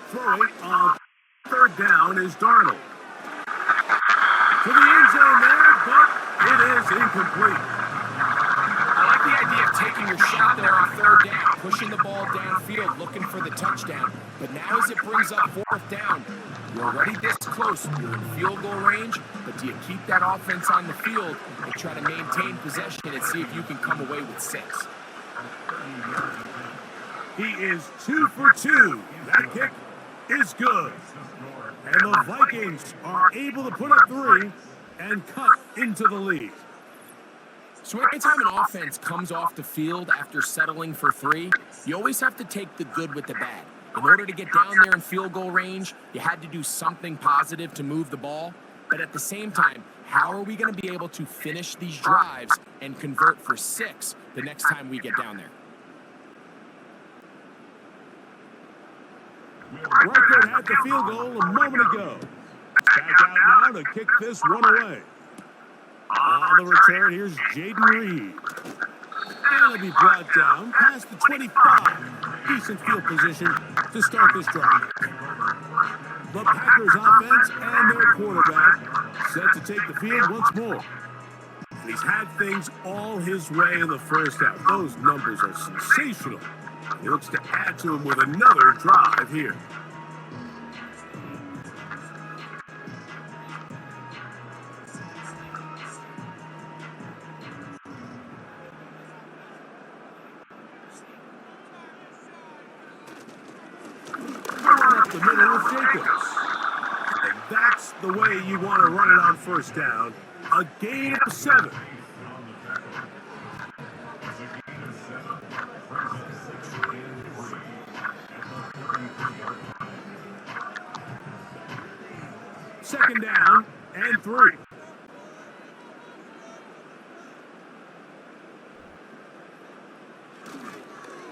Throwing on 3rd down is Darnold. To the end zone there, but it is incomplete. I like the idea of taking your shot there on 3rd down, pushing the ball downfield, looking for the touchdown. But now as it brings up 4th down, you're already this close. You're in field goal range, but do you keep that offense on the field and try to maintain possession and see if you can come away with 6? He is 2 for 2. That kick is good. And the Vikings are able to put up 3 and cut into the lead. So anytime an offense comes off the field after settling for 3, you always have to take the good with the bad. In order to get down there in field goal range, you had to do something positive to move the ball. But at the same time, how are we going to be able to finish these drives and convert for 6 the next time we get down there? Reichert had the field goal a moment ago. Back out now to kick this one away. On the return, here's Jaden Reed. And he'll be brought down past the 25. Decent field position to start this drive. The Packers offense and their quarterback set to take the field once more. And he's had things all his way in the first half. Those numbers are sensational. He looks to add to him with another drive here. up the middle with Jacobs. And that's the way you want to run it on first down. A gain of 7. Second down and 3.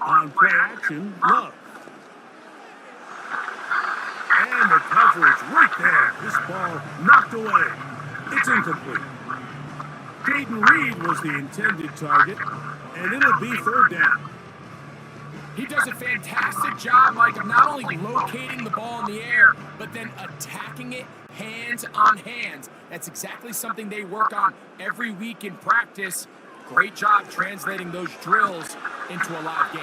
On play action, Love. And the coverage right there. This ball knocked away. It's incomplete. Jaden Reed was the intended target, and it'll be third down. He does a fantastic job, Mike, of not only locating the ball in the air, but then attacking it hands on hands. That's exactly something they work on every week in practice. Great job translating those drills into a live game.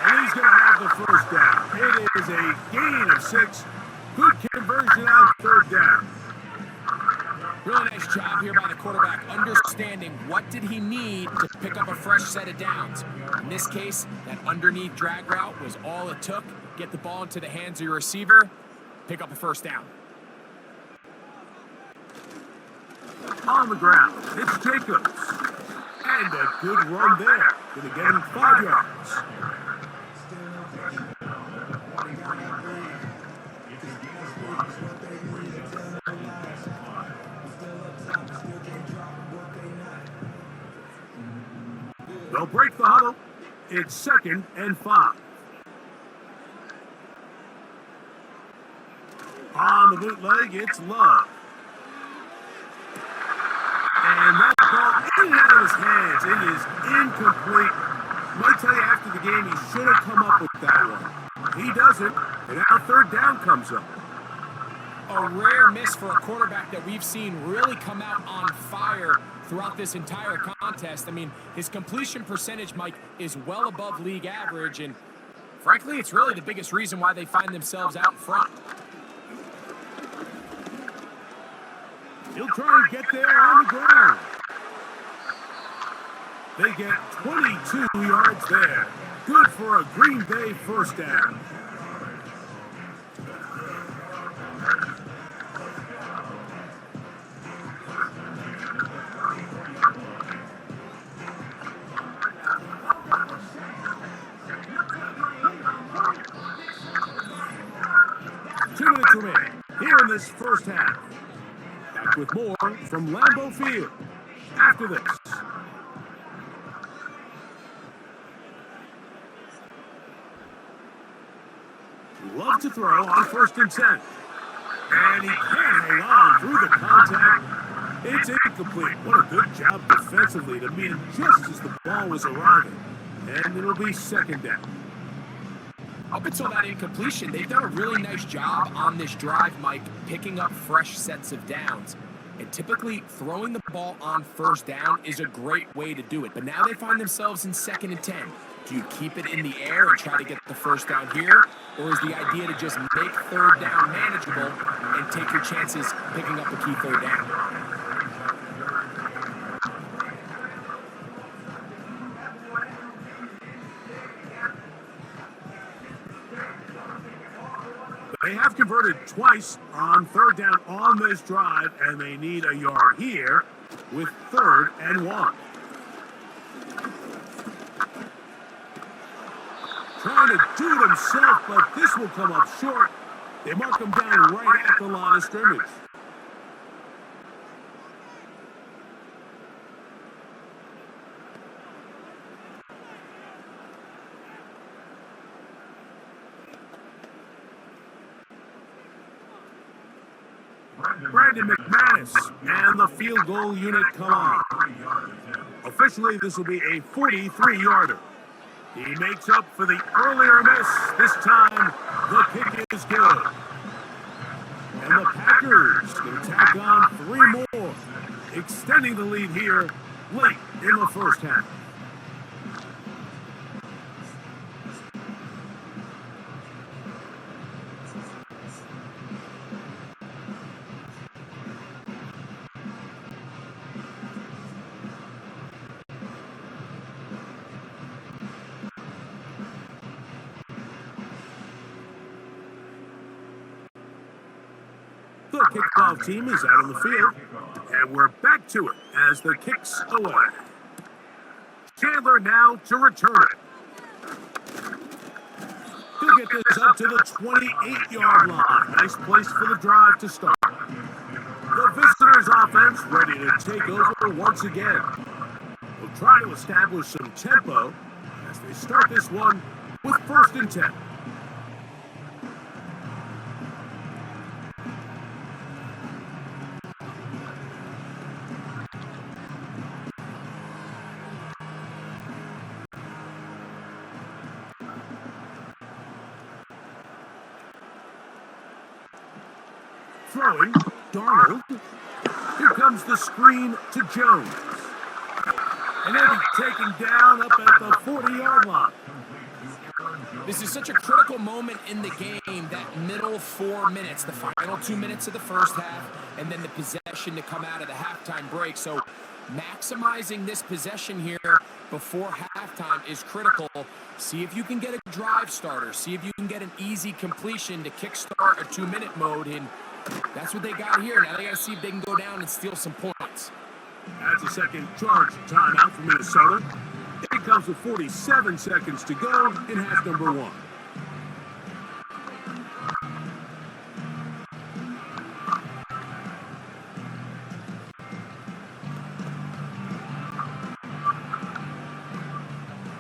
And he's going to have the first down. It is a gain of 6. Good conversion on third down. Really nice job here by the quarterback, understanding what did he need to pick up a fresh set of downs. In this case, that underneath drag route was all it took. Get the ball into the hands of your receiver, pick up a first down. On the ground, it's Jacobs. And a good run there. Going to get him 5 yards. They'll break the huddle. It's 2nd and 5. On the bootleg, it's Love. And that ball in and out of his hands. It is incomplete. Might tell you after the game he should have come up with that one. He doesn't, and now third down comes up. A rare miss for a quarterback that we've seen really come out on fire throughout this entire contest. I mean, his completion percentage, Mike, is well above league average, and frankly, it's really the biggest reason why they find themselves out in front. He'll try and get there on the ground. They get 22 yards there. Good for a Green Bay first down. Here in this first half. Back with more from Lambeau Field after this. Love to throw on 1st and 10. And he can't hang on through the contact. It's incomplete. What a good job defensively to meet him just as the ball was arriving. And it'll be 2nd down. Up until that incompletion, they've done a really nice job on this drive, Mike, picking up fresh sets of downs. And typically, throwing the ball on 1st down is a great way to do it. But now they find themselves in 2nd and 10. Do you keep it in the air and try to get the first down here? Or is the idea to just make 3rd down manageable and take your chances picking up a key 3rd down? They have converted twice on 3rd down on this drive, and they need a yard here with 3rd and 1. Trying to do it himself, but this will come up short. They mark him down right at the line of scrimmage. Brandon McManus and the field goal unit come on. Officially, this will be a 43-yarder. He makes up for the earlier miss. This time, the kick is good. And the Packers going to tack on 3 more, extending the lead here late in the first half. The kickoff team is out on the field, and we're back to it as the kick's away. Chandler now to return it. He'll get this up to the 28-yard line. Nice place for the drive to start. The visitors' offense ready to take over once again. They'll try to establish some tempo as they start this one with 1st and 10. Throwing, Darnold. Here comes the screen to Jones. And he'll be taken down up at the 40-yard line. This is such a critical moment in the game, that middle 4 minutes, the final 2 minutes of the first half, and then the possession to come out of the halftime break. So maximizing this possession here before halftime is critical. See if you can get a drive starter. See if you can get an easy completion to kickstart a 2-minute mode, and that's what they got here. Now they got to see if they can go down and steal some points. That's a second charge timeout for Minnesota. It comes with 47 seconds to go in half number 1.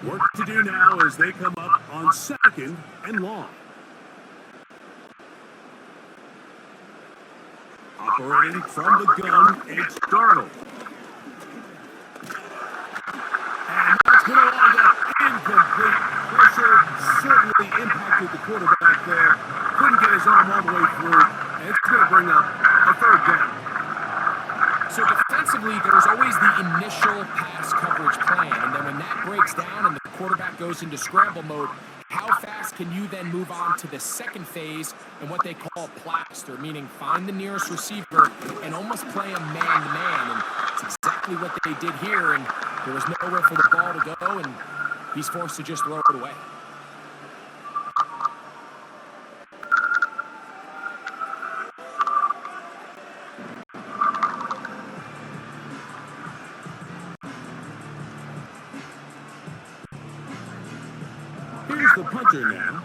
Work to do now as they come up on 2nd and long. Operating from the gun, it's Darnold. And that's going to wind up incomplete. Pressure certainly impacted the quarterback there. Couldn't get his arm all the way through. And it's going to bring up a 3rd down. So defensively, there's always the initial pass coverage plan. And then when that breaks down and the quarterback goes into scramble mode, how fast can you then move on to the second phase and what they call plaster, meaning find the nearest receiver and almost play him man-to-man. And it's exactly what they did here, and there was nowhere for the ball to go, and he's forced to just throw it away. Here's the punter now,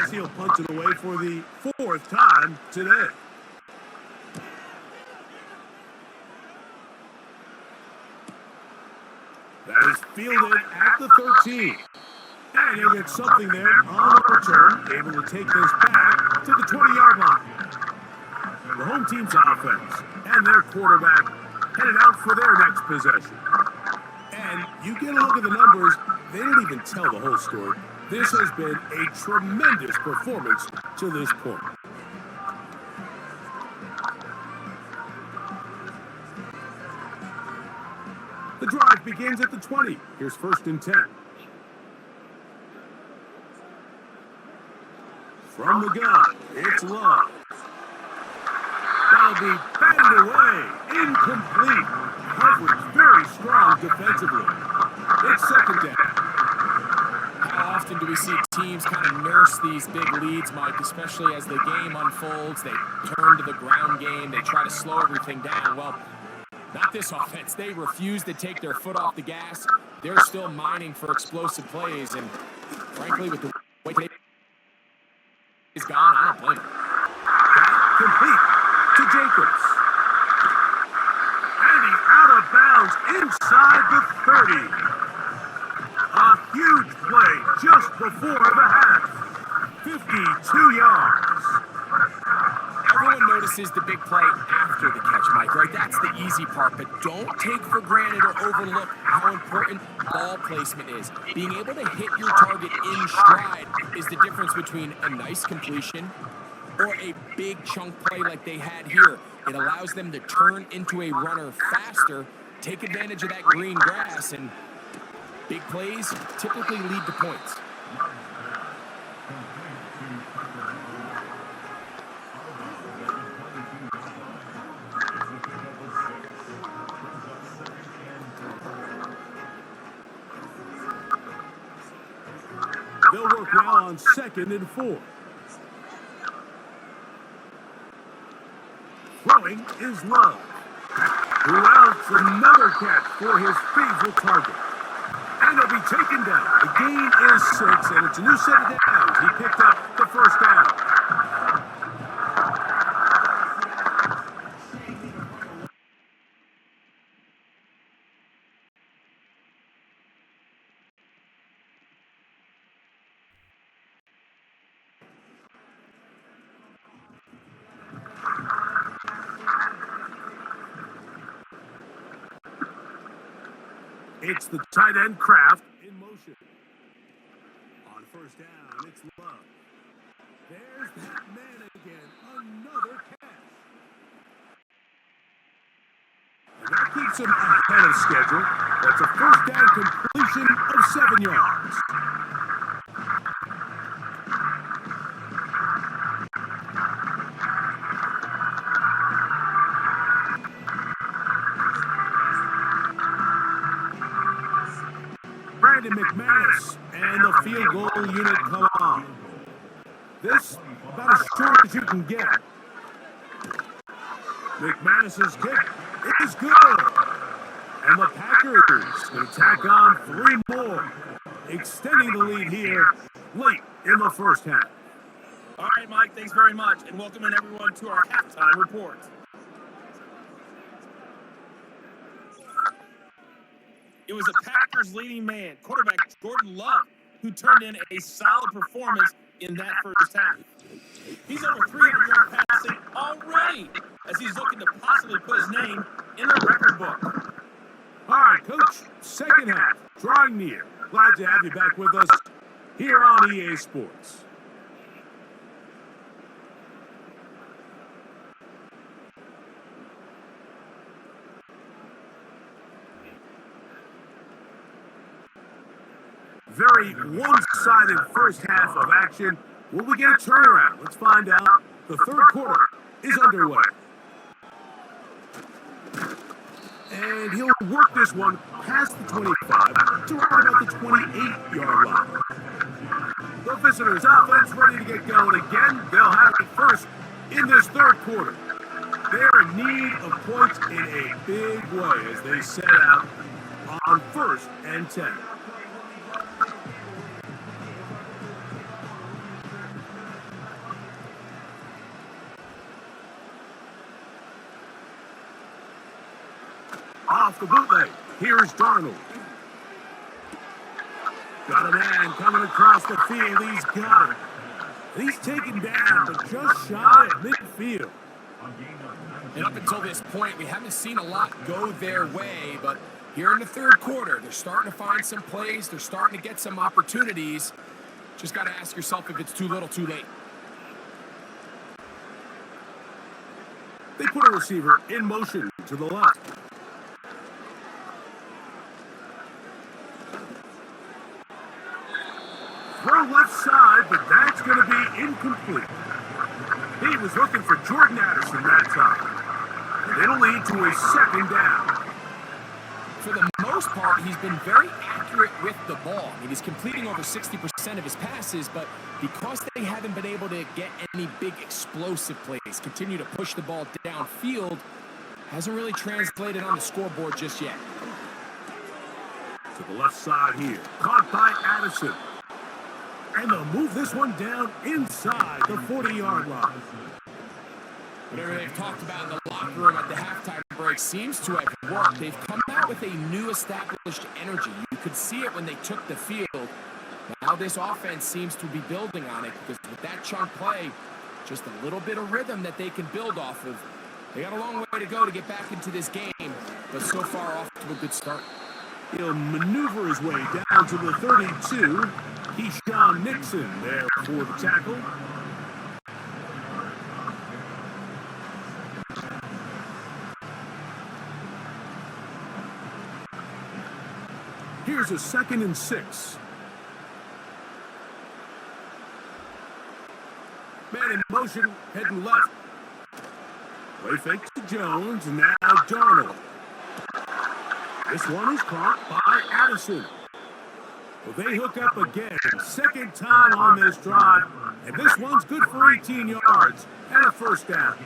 as he'll punch it away for the 4th time today. That is fielded at the 13. And he'll get something there on the return, able to take this back to the 20-yard line. The home team's offense and their quarterback headed out for their next possession. And you get a look at the numbers, they don't even tell the whole story. This has been a tremendous performance to this point. The drive begins at the 20. Here's 1st and 10. From the gun, it's Love. That'll be batted away. Incomplete. Coverage very strong defensively. It's 2nd down. How often do we see teams kind of nurse these big leads, Mike, especially as the game unfolds? They turn to the ground game. They try to slow everything down. Well, not this offense. They refuse to take their foot off the gas. They're still mining for explosive plays, and frankly, with the way they is gone, I don't blame him. Complete to Jacobs. And he's out of bounds inside the 30. A huge play just before the half. 52 yards. Everyone notices the big play after the catch, Mike, right? That's the easy part, but don't take for granted or overlook how important ball placement is. Being able to hit your target in stride is the difference between a nice completion or a big chunk play like they had here. It allows them to turn into a runner faster, take advantage of that green grass, and big plays typically lead to points. They'll work now on 2nd and 4. Throwing is Love. Who else? Another catch for his favorite target. And he'll be taken down. The gain is 6, and it's a new set of downs. He picked up the first down. It's the tight end Kraft in motion. On first down, it's Love. There's that man again. Another catch. And that keeps him ahead of schedule. That's a first down completion of 7 yards. Brandon McManus and the field goal unit come on. This about as short as you can get. McManus's kick is good. And the Packers will tack on 3 more, extending the lead here late in the first half. All right, Mike, thanks very much, and welcoming everyone to our halftime report. It was the Packers' leading man, quarterback Jordan Love, who turned in a solid performance in that first half. He's over 300 yards passing already, as he's looking to possibly put his name in the record book. All right, Coach, second half, drawing near. Glad to have you back with us here on EA Sports. Very one-sided first half of action. Will we get a turnaround? Let's find out. The third quarter is underway. And he'll work this one past the 25 to right about the 28-yard line. The visitors' offense ready to get going again. They'll have it first in this third quarter. They're in need of points in a big way as they set out on 1st and 10. Off the bootleg, here's Darnold. Got a man coming across the field, he's got it. He's taken down, but just shy of midfield. And up until this point, we haven't seen a lot go their way, but here in the third quarter, they're starting to find some plays, they're starting to get some opportunities. Just got to ask yourself if it's too little, too late. They put a receiver in motion to the left. Throw left side, but that's going to be incomplete. He was looking for Jordan Addison that time. And it'll lead to a second down. For the most part, he's been very accurate with the ball. I mean, he's completing over 60% of his passes, but because they haven't been able to get any big explosive plays, continue to push the ball downfield, hasn't really translated on the scoreboard just yet. To the left side here, caught by Addison. And they'll move this one down inside the 40-yard line. Whatever they've talked about in the locker room at the halftime break seems to have worked. They've come out with a new established energy. You could see it when they took the field. Now this offense seems to be building on it because with that chunk play, just a little bit of rhythm that they can build off of. They got a long way to go to get back into this game, but so far off to a good start. He'll maneuver his way down to the 32. Keyshawn Nixon there for the tackle. Here's a 2nd and 6. Man in motion, heading left. Play fake to Jones, now Darnold. This one is caught by Addison. Well, they hook up again, second time on this drive, and this one's good for 18 yards and a first down.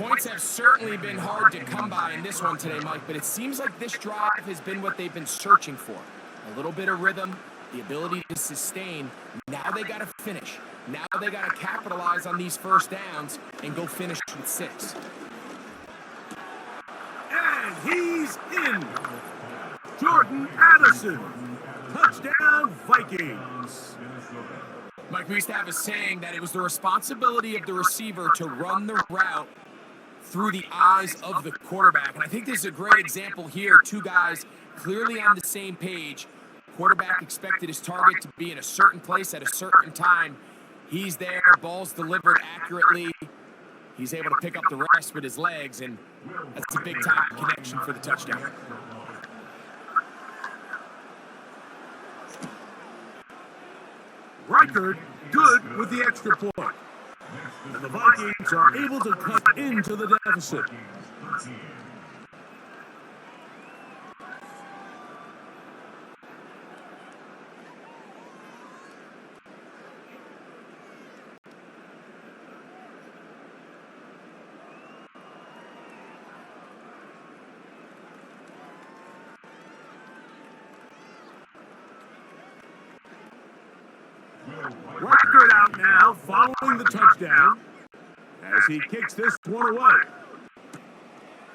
Points have certainly been hard to come by in this one today, Mike, but it seems like this drive has been what they've been searching for. A little bit of rhythm, the ability to sustain. Now they got to finish. Now they got to capitalize on these first downs and go finish with 6. And he's in. Jordan Addison. Touchdown, Vikings. Mike, we used to have a saying that it was the responsibility of the receiver to run the route through the eyes of the quarterback. And I think this is a great example here. Two guys clearly on the same page. Quarterback expected his target to be in a certain place at a certain time. He's there, ball's delivered accurately. He's able to pick up the rest with his legs, and that's a big-time connection for the touchdown. Reichard good with the extra point. And the Vikings are able to cut into the deficit. Reichard out now, following the touchdown, as he kicks this one away.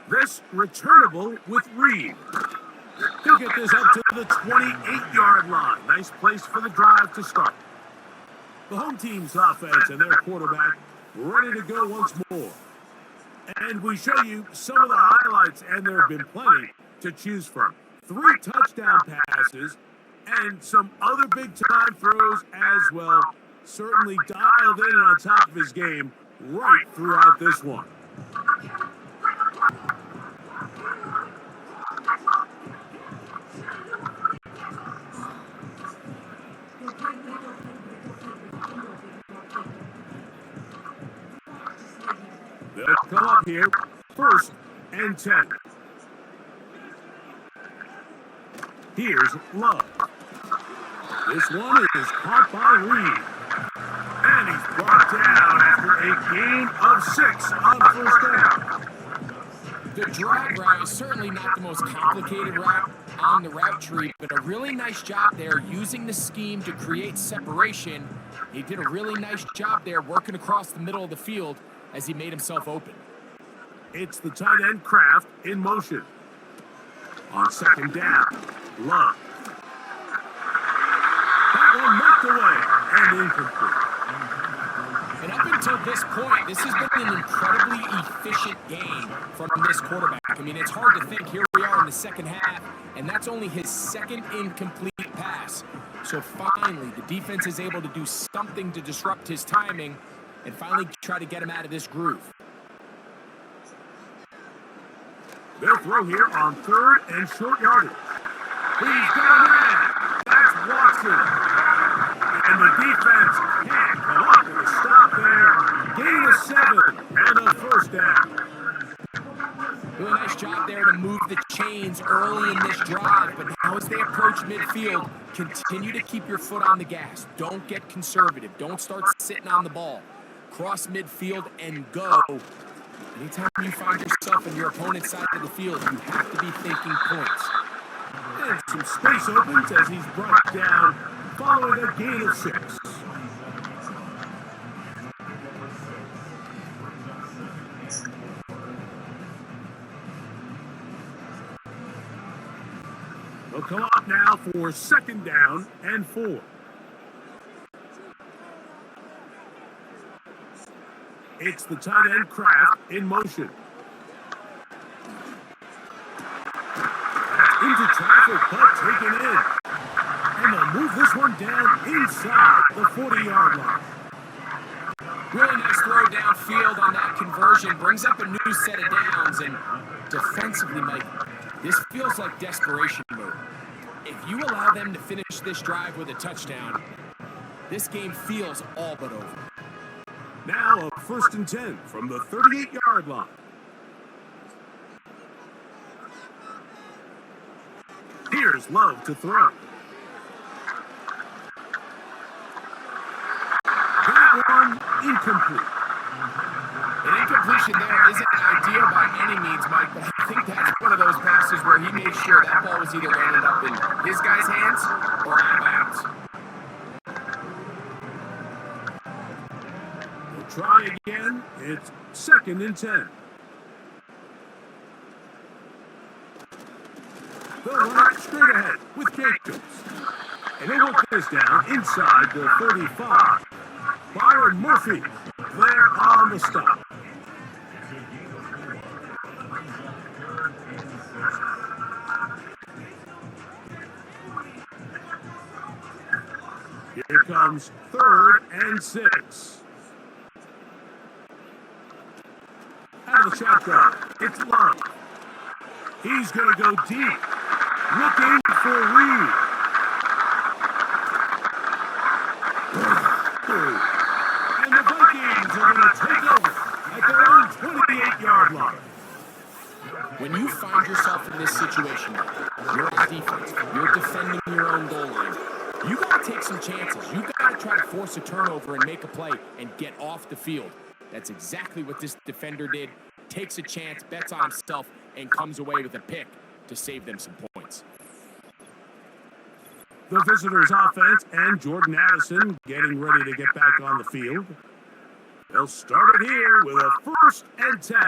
This returnable with Reed. He'll get this up to the 28-yard line. Nice place for the drive to start. The home team's offense and their quarterback ready to go once more. And we show you some of the highlights, and there have been plenty to choose from. 3 touchdown passes and some other big-time throws as well. Certainly dialed in and on top of his game right throughout this one. They'll come up here, 1st and 10. Here's Love. This one is caught by Reed. And he's brought down after a gain of 6 on 1st down. The drag route is certainly not the most complicated route on the route tree, but a really nice job there using the scheme to create separation. He did a really nice job there working across the middle of the field as he made himself open. It's the tight end Kraft in motion. On 2nd down, Love. That one knocked away and incomplete. And up until this point, this has been an incredibly efficient game from this quarterback. I mean, it's hard to think here we are in the second half, and that's only his 2nd incomplete pass. So finally, the defense is able to do something to disrupt his timing and finally try to get him out of this groove. They'll throw here on 3rd and short yardage. He's got a man. That's Watson. And the defense can't come up with a stop there. Gain of 7 and a 1st down. Really nice job there to move the chains early in this drive, but now as they approach midfield, continue to keep your foot on the gas. Don't get conservative. Don't start sitting on the ball. Cross midfield and go. Anytime you find yourself on your opponent's side of the field, you have to be thinking points. And some space opens as he's brought down following a gain of 6. They'll come up now for 2nd down and 4. It's the tight end Kraft in motion. That's into traffic, but taken in. And they'll move this one down inside the 40-yard line. Really nice throw downfield on that conversion. Brings up a new set of downs. And defensively, Mike, this feels like desperation mode. If you allow them to finish this drive with a touchdown, this game feels all but over. Now a 1st and 10 from the 38-yard line. Here's Love to throw. That one incomplete. An incompletion there isn't idea by any means, Mike, but I think that's one of those passes where he made sure that ball was either going to end up in his guy's hands or out of bounds. We'll try again. It's 2nd and 10. They'll run it straight ahead with Jacobs. And he'll work this down inside the 35. Byron Murphy there on the stop. Here comes 3rd and 6. Out of the shotgun, it's Love. He's going to go deep, looking for Reed. And the Vikings are going to take over at their own 28-yard line. When you find yourself in this situation, you're on defense, you're defending your own goal line, you got to take some chances. You got to try to force a turnover and make a play and get off the field. That's exactly what this defender did. Takes a chance, bets on himself, and comes away with a pick to save them some points. The visitors' offense and Jordan Addison getting ready to get back on the field. They'll start it here with a 1st and 10.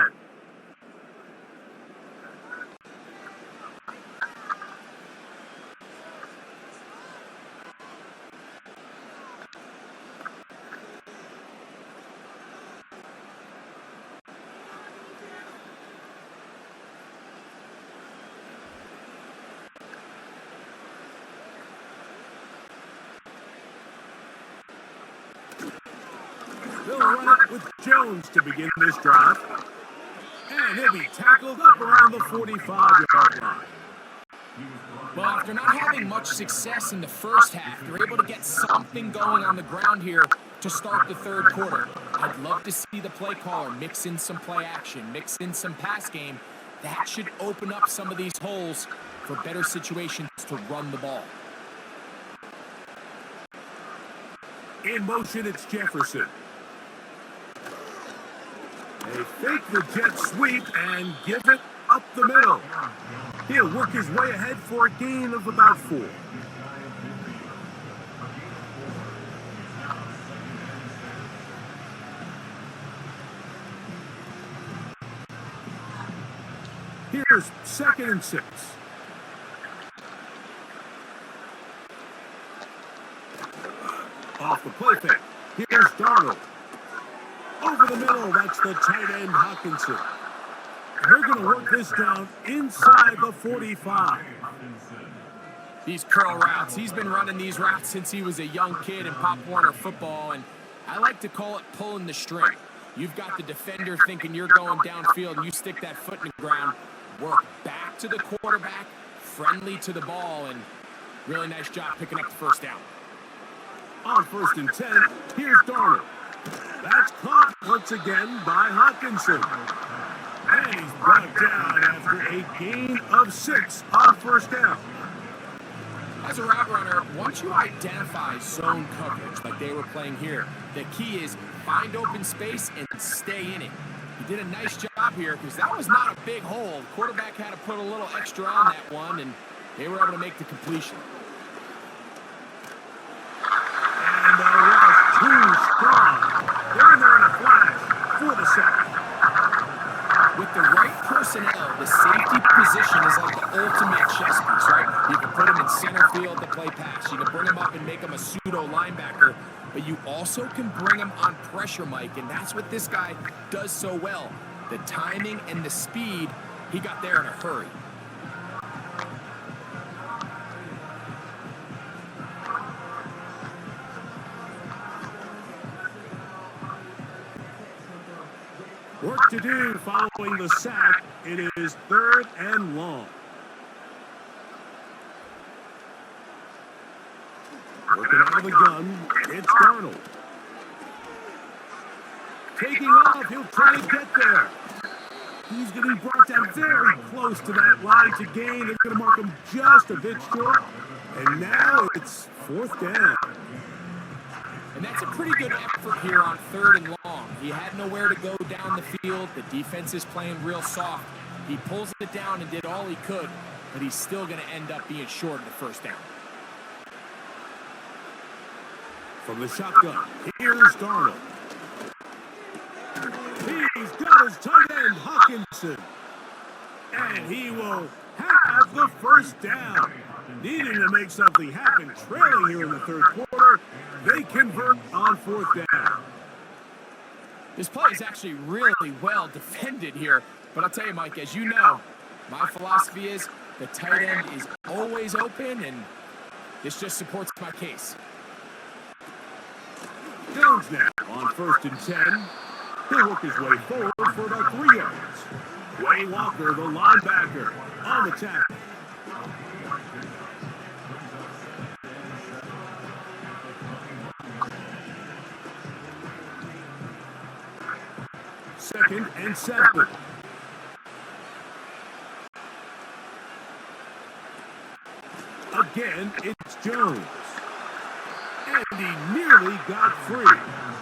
They'll run it with Jones to begin this drive. And he'll be tackled up around the 45-yard line. Well, after not having much success in the first half, they're able to get something going on the ground here to start the 3rd quarter. I'd love to see the play caller mix in some play action, mix in some pass game. That should open up some of these holes for better situations to run the ball. In motion, it's Jefferson. They fake the jet sweep and give it up the middle. He'll work his way ahead for a gain of about 4. Here's 2nd and 6. Off the play fake. Here's Darnold. Over the middle, that's the tight end Hawkinson. They're going to work this down inside the 45. These curl routes, he's been running these routes since he was a young kid in Pop Warner football, and I like to call it pulling the string. You've got the defender thinking you're going downfield, and you stick that foot in the ground, work back to the quarterback, friendly to the ball, and really nice job picking up the 1st down. On 1st and 10, here's Darnold. That's caught once again by Hawkinson. And he's brought down after a gain of 6 on 1st down. As a route runner, once you identify zone coverage like they were playing here, the key is find open space and stay in it. He did a nice job here because that was not a big hole. The quarterback had to put a little extra on that one, and they were able to make the completion. And the rush too strong. They're in there in a flash for the sack. With the right personnel, the safety position is like the ultimate chess piece, right? You can put him in center field to play pass. You can bring him up and make him a pseudo linebacker, but you also can bring him on pressure, Mike, and that's what this guy does so well. The timing and the speed, he got there in a hurry. Work to do following the sack. It is 3rd and long. Working out of the gun, it's Darnold. Taking off, he'll try to get there. He's going to be brought down very close to that line to gain. They're going to mark him just a bit short. And now it's 4th down. And that's a pretty good effort here on 3rd and long. He had nowhere to go down the field. The defense is playing real soft. He pulls it down and did all he could, but he's still going to end up being short of the first down. From the shotgun, here's Darnold. He's got his tight end, Hawkinson. And he will have the first down. Needing to make something happen, trailing here in the 3rd quarter, they convert on 4th down. This play is actually really well defended here. But I'll tell you, Mike, as you know, my philosophy is the tight end is always open, and this just supports my case. Jones now on 1st and 10. He'll work his way forward for about 3 yards. Way Walker, the linebacker, on the tackle. Second and 7. Again, it's Jones. And he nearly got free.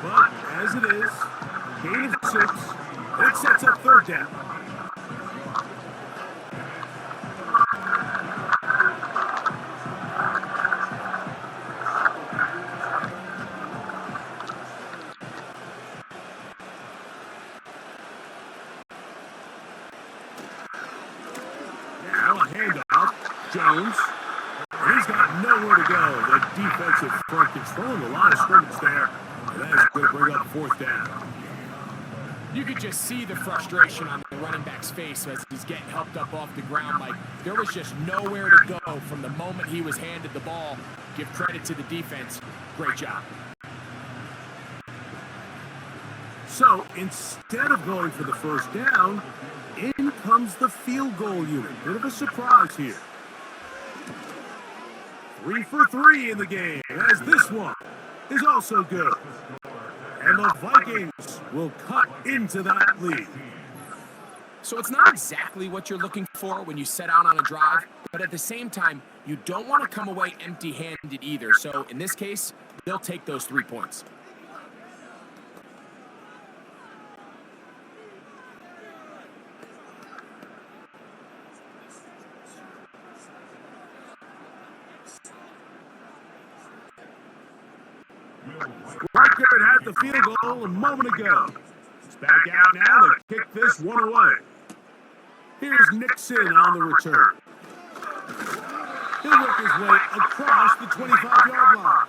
But as it is, gain of 6, it sets up 3rd down. Now a handoff. Jones. And he's got nowhere to go. The defensive front controlling the line of scrimmage there. And that is going to bring up 4th down. You could just see the frustration on the running back's face as he's getting helped up off the ground. Like, there was just nowhere to go from the moment he was handed the ball. Give credit to the defense. Great job. So instead of going for the first down, in comes the field goal unit. Bit of a surprise here. 3 for 3 in the game, as this one is also good. And the Vikings will cut into that lead. So it's not exactly what you're looking for when you set out on a drive, but at the same time, you don't want to come away empty-handed either. So in this case, they'll take those 3 points. Record had the field goal a moment ago. It's back out now to kick this one away. Here's Nixon on the return. He'll work his way across the 25-yard line.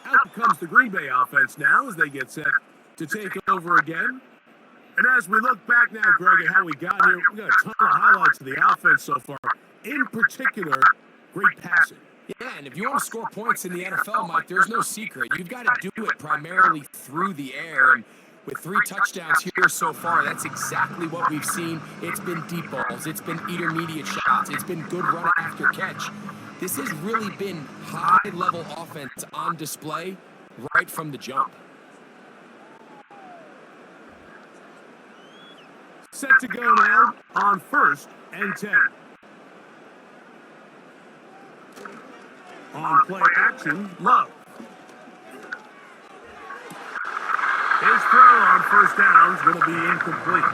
Out comes the Green Bay offense now as they get set to take over again. And as we look back now, Greg, at how we got here, we got a ton of highlights of the offense so far. In particular, great passing. Yeah, and if you want to score points in the NFL, Mike, there's no secret. You've got to do it primarily through the air. And with 3 touchdowns here so far, that's exactly what we've seen. It's been deep balls. It's been intermediate shots. It's been good run after catch. This has really been high-level offense on display right from the jump. Set to go now on 1st and 10. On play action, Love. His throw on 1st down is going to be incomplete.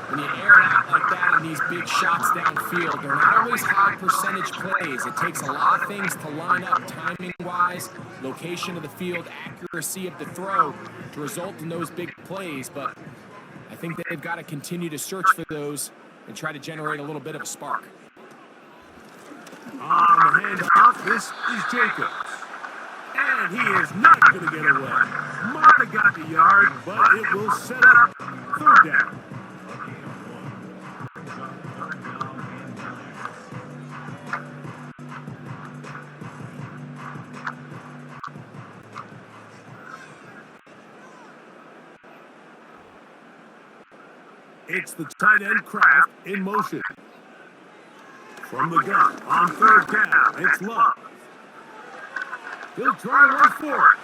When you air it out like that on these big shots downfield, they're not always high percentage plays. It takes a lot of things to line up timing-wise, location of the field, accuracy of the throw to result in those big plays. But I think that they've got to continue to search for those and try to generate a little bit of a spark. On the handoff, this is Jacobs. And he is not going to get away. Might have got the yard, but it will set up 3rd down. It's the tight end Kraft in motion. From the gun, on 3rd down, it's Love. He'll try to run for it.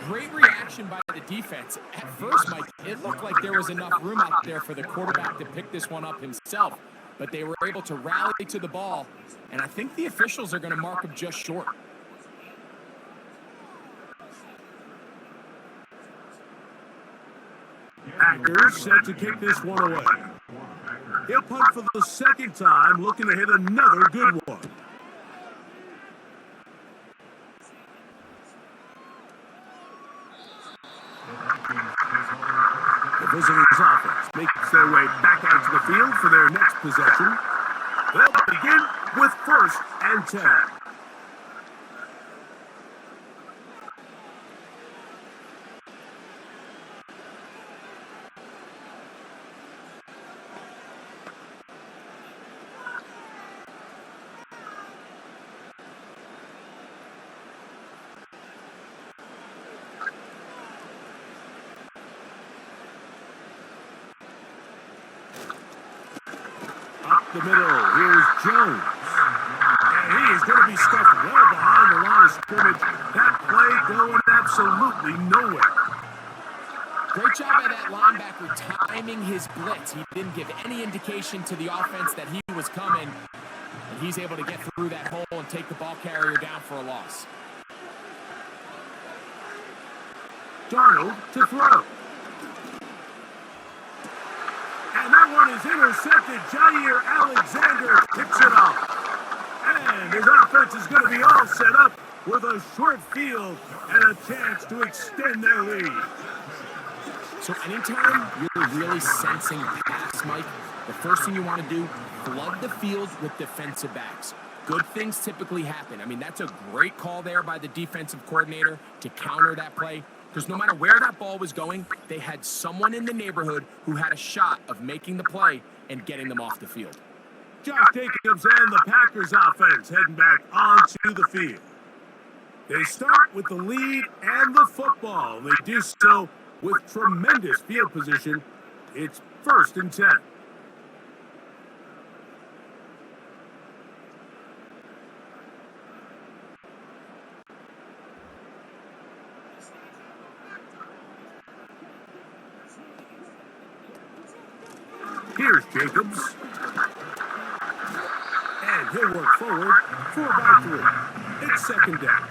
Great reaction by the defense. At first, Mike, it looked like there was enough room out there for the quarterback to pick this one up himself. but they were able to rally to the ball, and I think the officials are going to mark them just short. Packers set to kick this one away. He'll punt for the second time, looking to hit another good one. The visitors' offense makes their way back out to the field for their next possession. They'll begin with 1st and 10. Up the middle, here's Jones. And he is going to be stuffed well behind the line of scrimmage. That play going absolutely nowhere. Great job by that linebacker timing his blitz. He didn't give any indication to the offense that he was coming, and he's able to get through that hole and take the ball carrier down for a loss. Darnold to throw. And that one is intercepted. Jair Alexander picks it off. And his offense is going to be all set up with a short field and a chance to extend their lead. So anytime you're really sensing a pass, Mike, the first thing you want to do, flood the field with defensive backs. Good things typically happen. I mean, that's a great call there by the defensive coordinator to counter that play. Because no matter where that ball was going, they had someone in the neighborhood who had a shot of making the play and getting them off the field. Josh Jacobs and the Packers offense heading back onto the field. They start with the lead and the football. They do so with tremendous field position. It's 1st and 10. Here's Jacobs. And he'll work forward for about 3. It's 2nd down.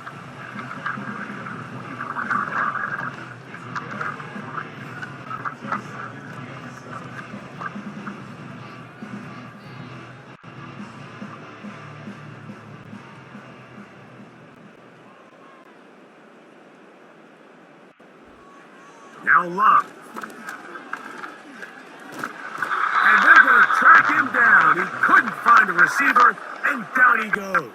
Now Love. And they're going to track him down. He couldn't find a receiver, and down he goes.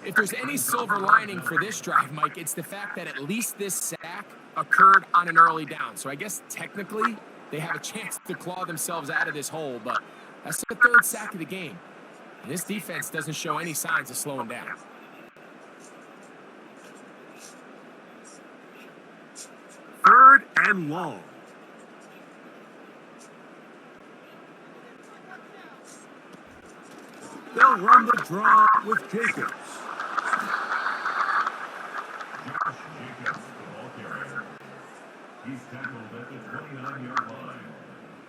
If there's any silver lining for this drive, Mike, it's the fact that at least this sack occurred on an early down. So I guess technically they have a chance to claw themselves out of this hole, but that's the 3rd sack of the game. And this defense doesn't show any signs of slowing down. Third and long. They'll run the draw with Jacobs. He's tackled at the 29-yard line.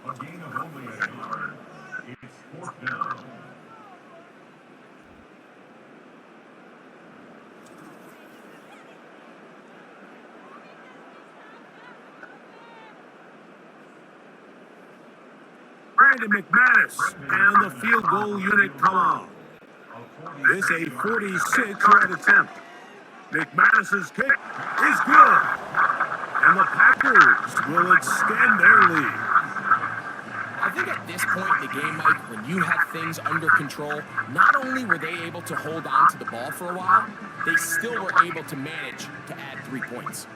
A gain of only a yard. It's 4th down. Brandon McManus and the field goal unit come on. This a 46-yard attempt. McManus's kick is good. And the Packers will extend their lead. I think at this point in the game, Mike, when you have things under control, not only were they able to hold on to the ball for a while, they still were able to manage to add 3 points.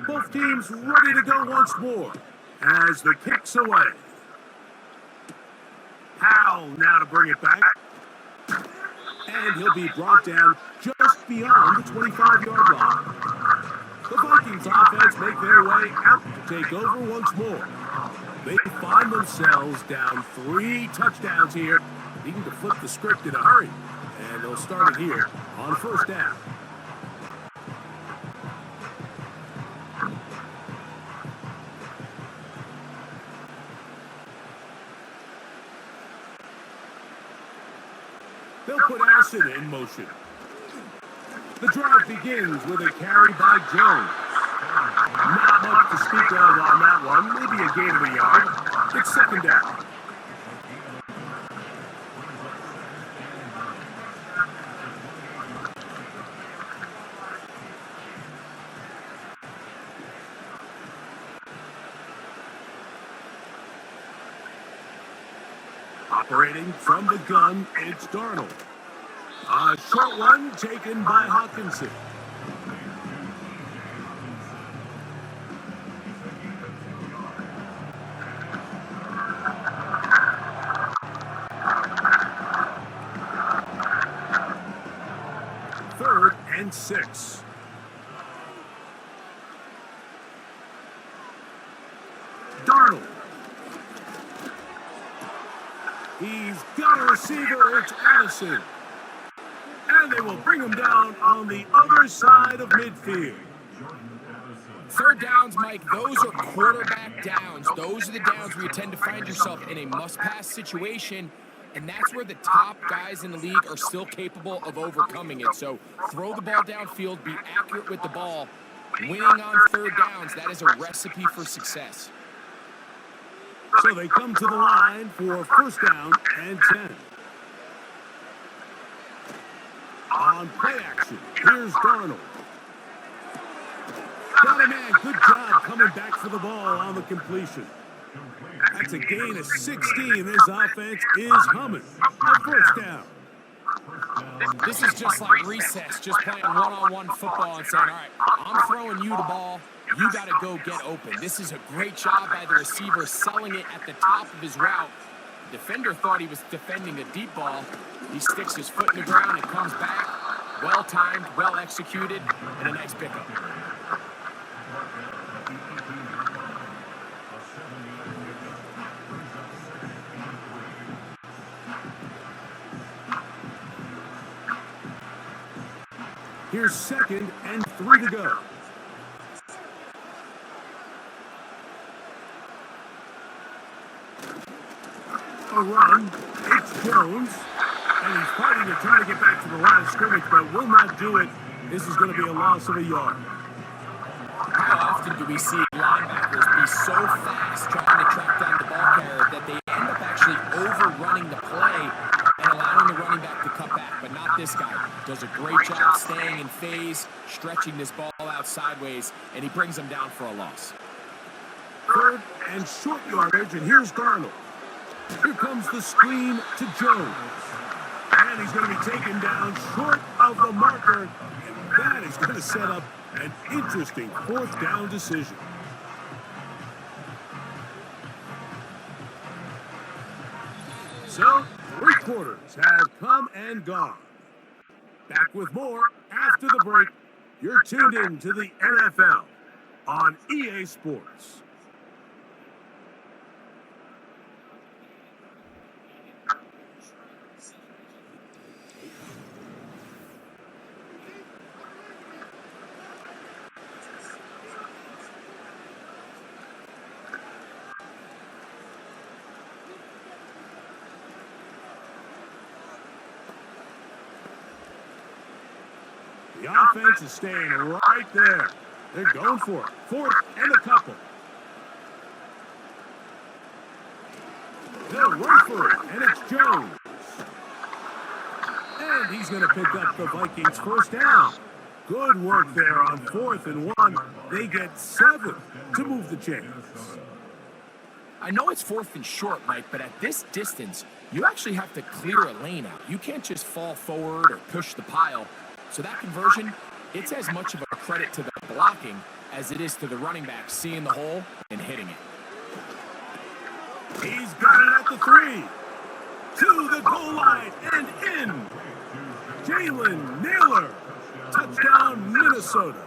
Both teams ready to go once more as the kick's away. Powell now to bring it back. And he'll be brought down just beyond the 25-yard line. The Vikings offense make their way out to take over once more. They find themselves down 3 touchdowns here, needing to flip the script in a hurry. And they'll start it here on first down. They'll put Allison in motion. The drive begins with a carry by Jones. Not much to speak of on that one. Maybe a gain of a yard. It's second down. Operating from the gun, it's Darnold. A short one taken by Hawkinson. Third and 6. Darnold. He's got a receiver, it's Addison. And they will bring him down on the other side of midfield. Third downs, Mike, those are quarterback downs. Those are the downs where you tend to find yourself in a must-pass situation, and that's where the top guys in the league are still capable of overcoming it. So throw the ball downfield, be accurate with the ball. Winning on third downs, that is a recipe for success. So they come to the line for first down and 10. On play action, here's Darnold. Got a man, good job coming back for the ball on the completion. That's a gain of 16. This offense is humming. A first down. This is just like recess, just playing one-on-one football and saying, all right, I'm throwing you the ball. You got to go get open. This is a great job by the receiver selling it at the top of his route. The defender thought he was defending a deep ball. He sticks his foot in the ground and comes back. Well-timed, well-executed, and a nice pickup. Here's second and 3 to go. A run, it's Jones, and he's fighting to try to get back to the line of scrimmage, but will not do it. This is going to be a loss of a yard. How often do we see linebackers be so fast trying to track down the ball carrier that they end up actually overrunning the play and allowing the running back to cut back? But not this guy. Does a great job staying in phase, stretching this ball out sideways, and he brings them down for a loss. Third and short yardage, and here's Darnold. Here comes the screen to Jones. And he's going to be taken down short of the marker, and that is going to set up an interesting fourth down decision. So, 3 quarters have come and gone. Back with more after the break. You're tuned in to the NFL on EA Sports. The offense is staying right there. They're going for it. Fourth and a couple. They'll run for it, and it's Jones. And he's going to pick up the Vikings' first down. Good work there on 4th and 1. They get 7 to move the chains. I know it's 4th and short, Mike, but at this distance, you actually have to clear a lane out. You can't just fall forward or push the pile. So that conversion, it's as much of a credit to the blocking as it is to the running back seeing the hole and hitting it. He's got it at the 3. To the goal line and in. Jalen Naylor. Touchdown, Minnesota.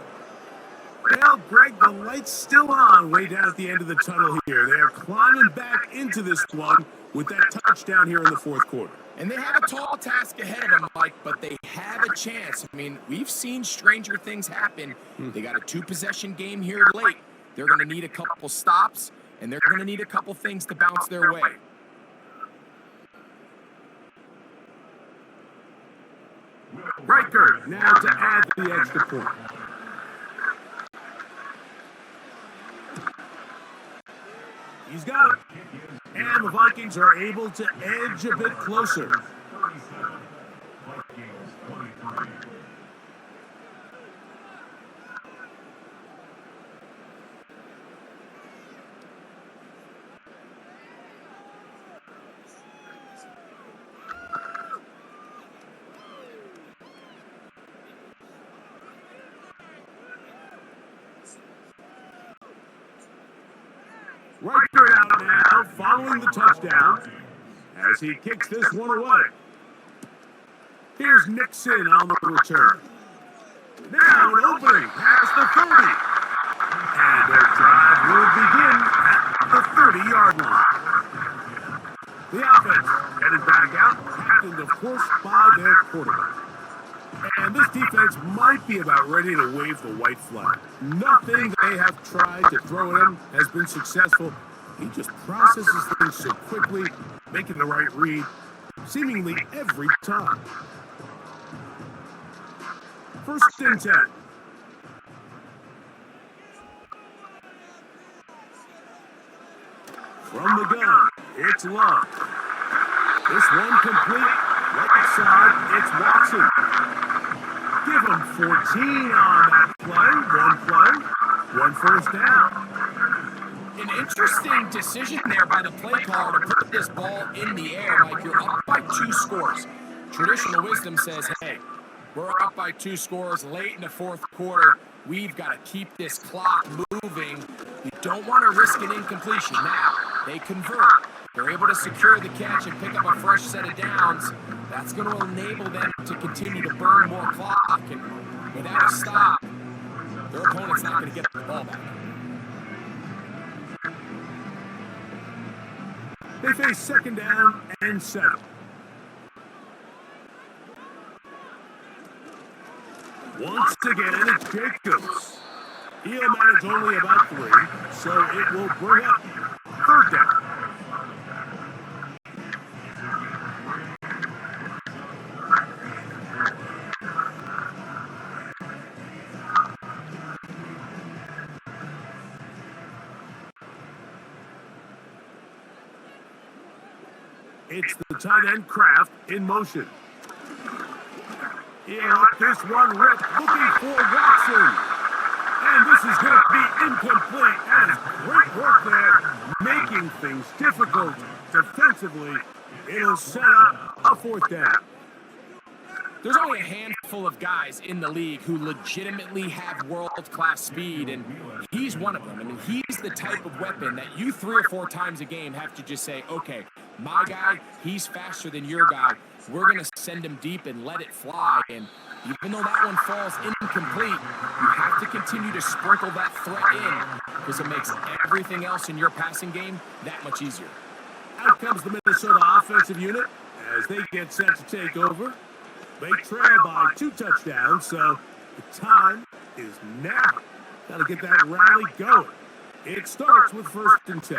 Well, Greg, the light's still on way down at the end of the tunnel here. They are climbing back into this one with that touchdown here in the fourth quarter. And they have a tall task ahead of them, Mike, but they have a chance. I mean, we've seen stranger things happen. They got a 2-possession game here late. They're going to need a couple stops, and they're going to need a couple things to bounce their way. Riker now to add the extra point. He's got it. And the Vikings are able to edge a bit closer. 37. Vikings 23. Riker out now, following the touchdown, as he kicks this one away. Here's Nixon on the return. Now an opening past the 30. And their drive will begin at the 30-yard line. The offense headed back out, captained, of course, by their quarterback. And this defense might be about ready to wave the white flag. Nothing they have tried to throw at him has been successful. He just processes things so quickly, making the right read, seemingly every time. First and 10. From the gun, it's Love. This one complete. Right side, it's Watson. Give him 14 on that play. One first down. An interesting decision there by the play caller to put this ball in the air like you're up by 2 scores. Traditional wisdom says, hey, we're up by 2 scores late in the fourth quarter. We've got to keep this clock moving. You don't want to risk an incompletion. Now, they convert. They're able to secure the catch and pick up a fresh set of downs. That's going to enable them to continue to burn more clock. And without a stop, their opponent's not going to get the ball back. They face second down and 7. Once again, it's Jacobs. He'll manage only about 3, so it will bring up third down. It's the tight end Kraft in motion. He'll let this one rip, looking for Watson. And this is going to be incomplete. That is great work there, making things difficult defensively. It'll set up a fourth down. There's only a handful of guys in the league who legitimately have world-class speed, and he's one of them. I mean, he's the type of weapon that you 3 or 4 times a game have to just say, okay, my guy, he's faster than your guy. We're going to send him deep and let it fly. And even though that one falls incomplete, you have to continue to sprinkle that threat in because it makes everything else in your passing game that much easier. Out comes the Minnesota offensive unit as they get set to take over. They trail by 2 touchdowns, so the time is now. Got to get that rally going. It starts with first and 10.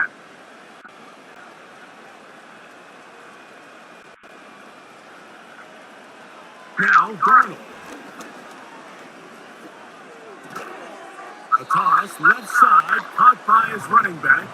Now, Darnold. A toss, left side, caught by his running back.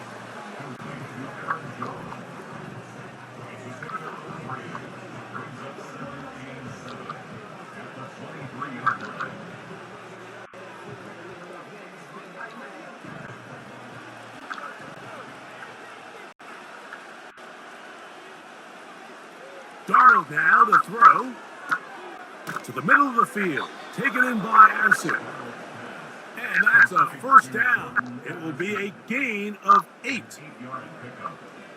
Darnold now to throw to the middle of the field, taken in by Anderson. And that's a first down. It will be a gain of 8.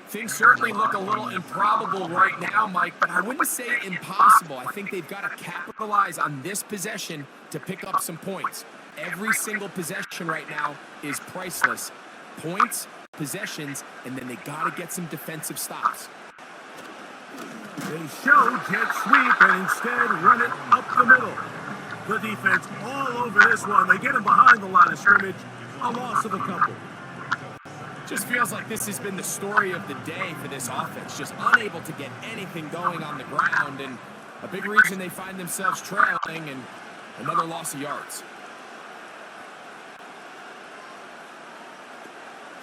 Things certainly look a little improbable right now, Mike, but I wouldn't say impossible. I think they've got to capitalize on this possession to pick up some points. Every single possession right now is priceless. Points, possessions, and then they got to get some defensive stops. They show jet sweep and instead run it up the middle. The defense all over this one. They get him behind the line of scrimmage. A loss of a couple. Just feels like this has been the story of the day for this offense. Just unable to get anything going on the ground, and a big reason they find themselves trailing, and another loss of yards.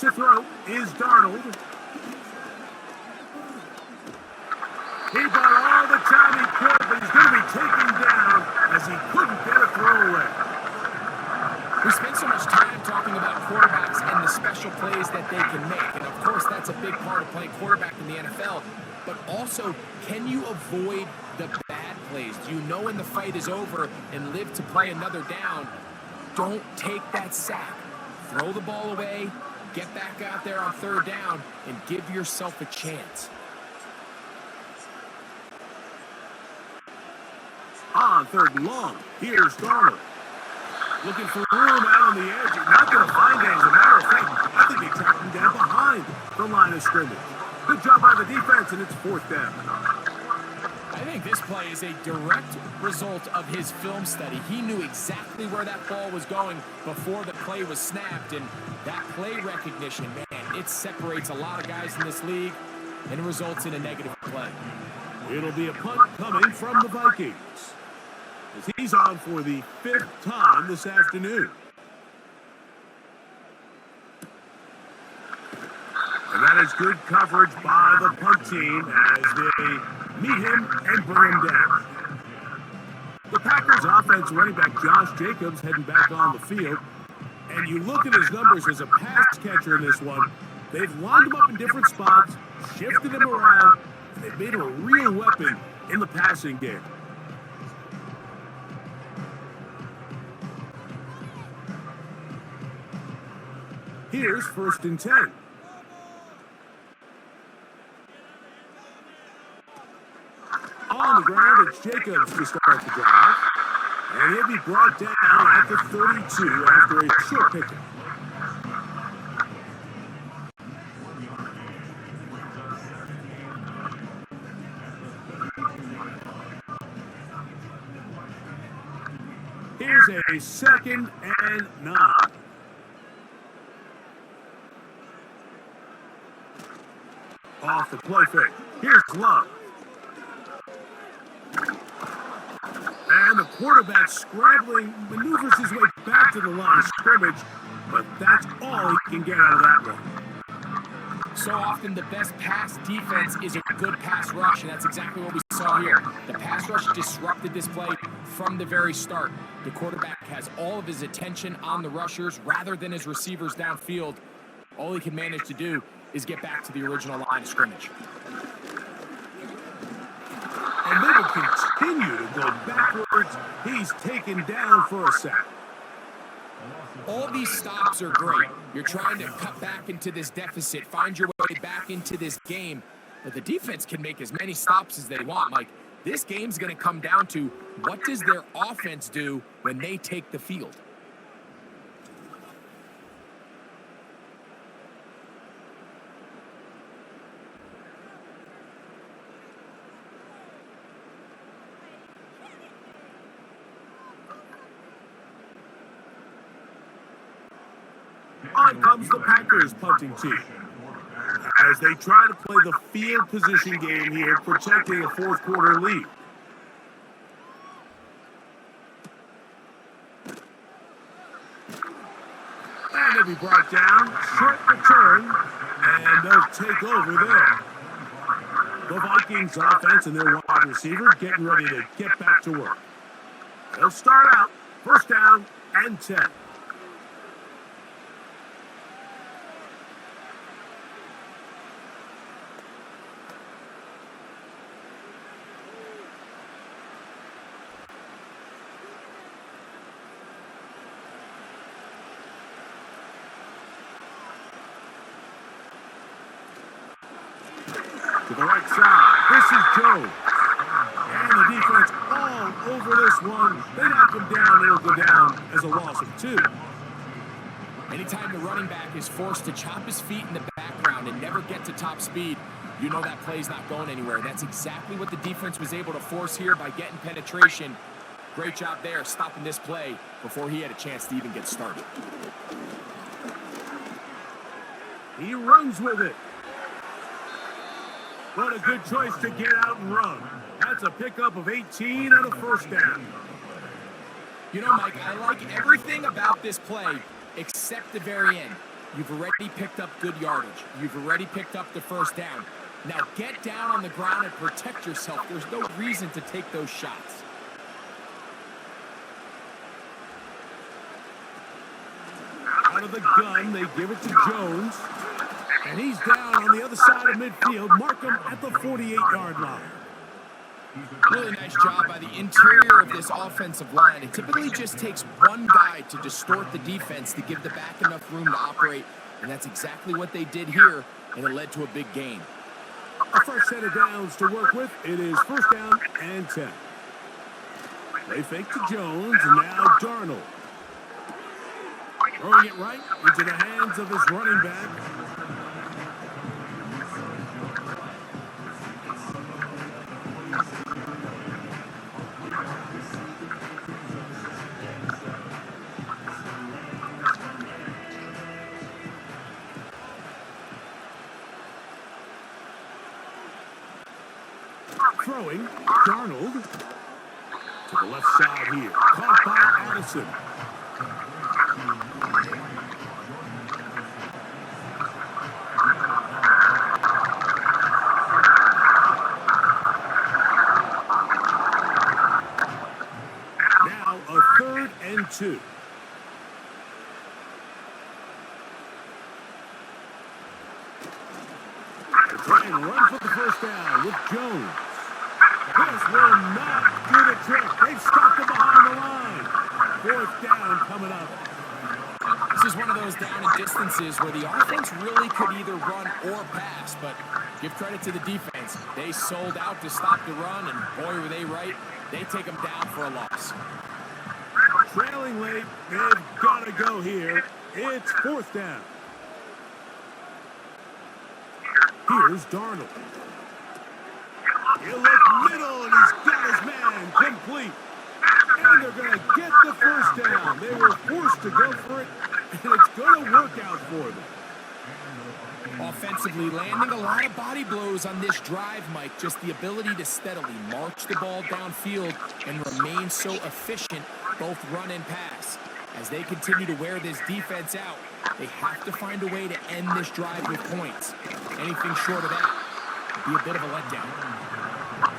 To throw is Darnold. He got all the time he could, but he's going to be taken down as he couldn't get a throw away. We spend so much time talking about quarterbacks and the special plays that they can make. And of course, that's a big part of playing quarterback in the NFL. But also, can you avoid the bad plays? Do you know when the fight is over and live to play another down? Don't take that sack. Throw the ball away, get back out there on third down, and give yourself a chance. On third and long, here's Darnold. Looking for room out on the edge. Not going to find it. As a matter of fact, I think they tracked him down behind the line of scrimmage. Good job by the defense, and it's fourth down. I think this play is a direct result of his film study. He knew exactly where that ball was going before the play was snapped, and that play recognition, man, it separates a lot of guys in this league, and it results in a negative play. It'll be a punt coming from the Vikings, as he's on for the fifth time this afternoon. And that is good coverage by the punt team as they meet him and bring him down. The Packers offense running back Josh Jacobs heading back on the field. And you look at his numbers as a pass catcher in this one. They've lined him up in different spots, shifted him around, and they've made him a real weapon in the passing game. Here's 1st and 10. On the ground, it's Jacobs to start the drive. And he'll be brought down at the 32 after a short pickup. Here's a 2nd and 9. Off the play fake. Here's Love. And the quarterback scrambling, maneuvers his way back to the line of scrimmage, but that's all he can get out of that one. So often the best pass defense is a good pass rush, and that's exactly what we saw here. The pass rush disrupted this play from the very start. The quarterback has all of his attention on the rushers rather than his receivers downfield. All he can manage to do is get back to the original line of scrimmage. And they will continue to go backwards. He's taken down for a sack. All these stops are great. You're trying to cut back into this deficit, find your way back into this game. But the defense can make as many stops as they want, Mike. This game's going to come down to what does their offense do when they take the field? On comes the Packers punting team as they try to play the field position game here, protecting a fourth quarter lead. And they'll be brought down, short return, and they'll take over there. The Vikings offense and their wide receiver getting ready to get back to work. They'll start out, 1st down and 10. To the right side, this is Jones. And the defense all over this one. They knock him down. It'll go down as a loss of 2. Anytime the running back is forced to chop his feet in the background and never get to top speed, you know that play's not going anywhere. That's exactly what the defense was able to force here by getting penetration. Great job there, stopping this play before he had a chance to even get started. He runs with it. What a good choice to get out and run. That's a pickup of 18 and a first down. You know, Mike, I like everything about this play except the very end. You've already picked up good yardage. You've already picked up the first down. Now get down on the ground and protect yourself. There's no reason to take those shots. Out of the gun, they give it to Jones. And he's down on the other side of midfield. Mark him at the 48-yard line. Really nice job by the interior of this offensive line. It typically just takes one guy to distort the defense to give the back enough room to operate. And that's exactly what they did here, and it led to a big gain. A fresh set of downs to work with. It is first down and 10. They fake to Jones, and now Darnold. Throwing it right into the hands of his running back. Throwing, Darnold to the left side here. Caught by Addison. Now a 3rd and 2. They try and run for the first down with Jones. This will not do the trick. They've stopped him behind the line. 4th down coming up. This is one of those down and distances where the offense really could either run or pass, but give credit to the defense. They sold out to stop the run, and boy, were they right. They take them down for a loss. Trailing late, they've got to go here. It's 4th down. Here's Darnold. He'll look middle, and he's got his man complete. And they're going to get the first down. They were forced to go for it, and it's going to work out for them. Offensively, landing a lot of body blows on this drive, Mike. Just the ability to steadily march the ball downfield and remain so efficient, both run and pass. As they continue to wear this defense out, they have to find a way to end this drive with points. Anything short of that would be a bit of a letdown.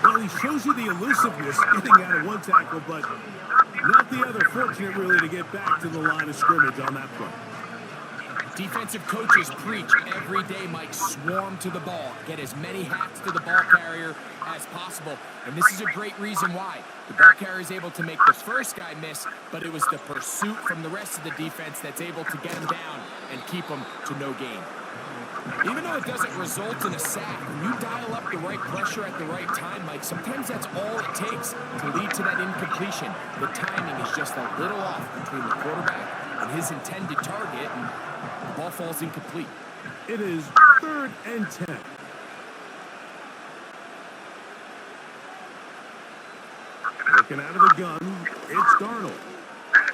Well, he shows you the elusiveness getting out of one tackle, but not the other. Fortunate, really, to get back to the line of scrimmage on that play. Defensive coaches preach every day, Mike, swarm to the ball. Get as many hats to the ball carrier as possible. And this is a great reason why. The ball carrier is able to make the first guy miss, but it was the pursuit from the rest of the defense that's able to get him down and keep him to no gain. Even though it doesn't result in a sack, when you dial up the right pressure at the right time, Mike, sometimes that's all it takes to lead to that incompletion. The timing is just a little off between the quarterback and his intended target, and the ball falls incomplete. It is 3rd and 10. Working out of the gun, it's Darnold.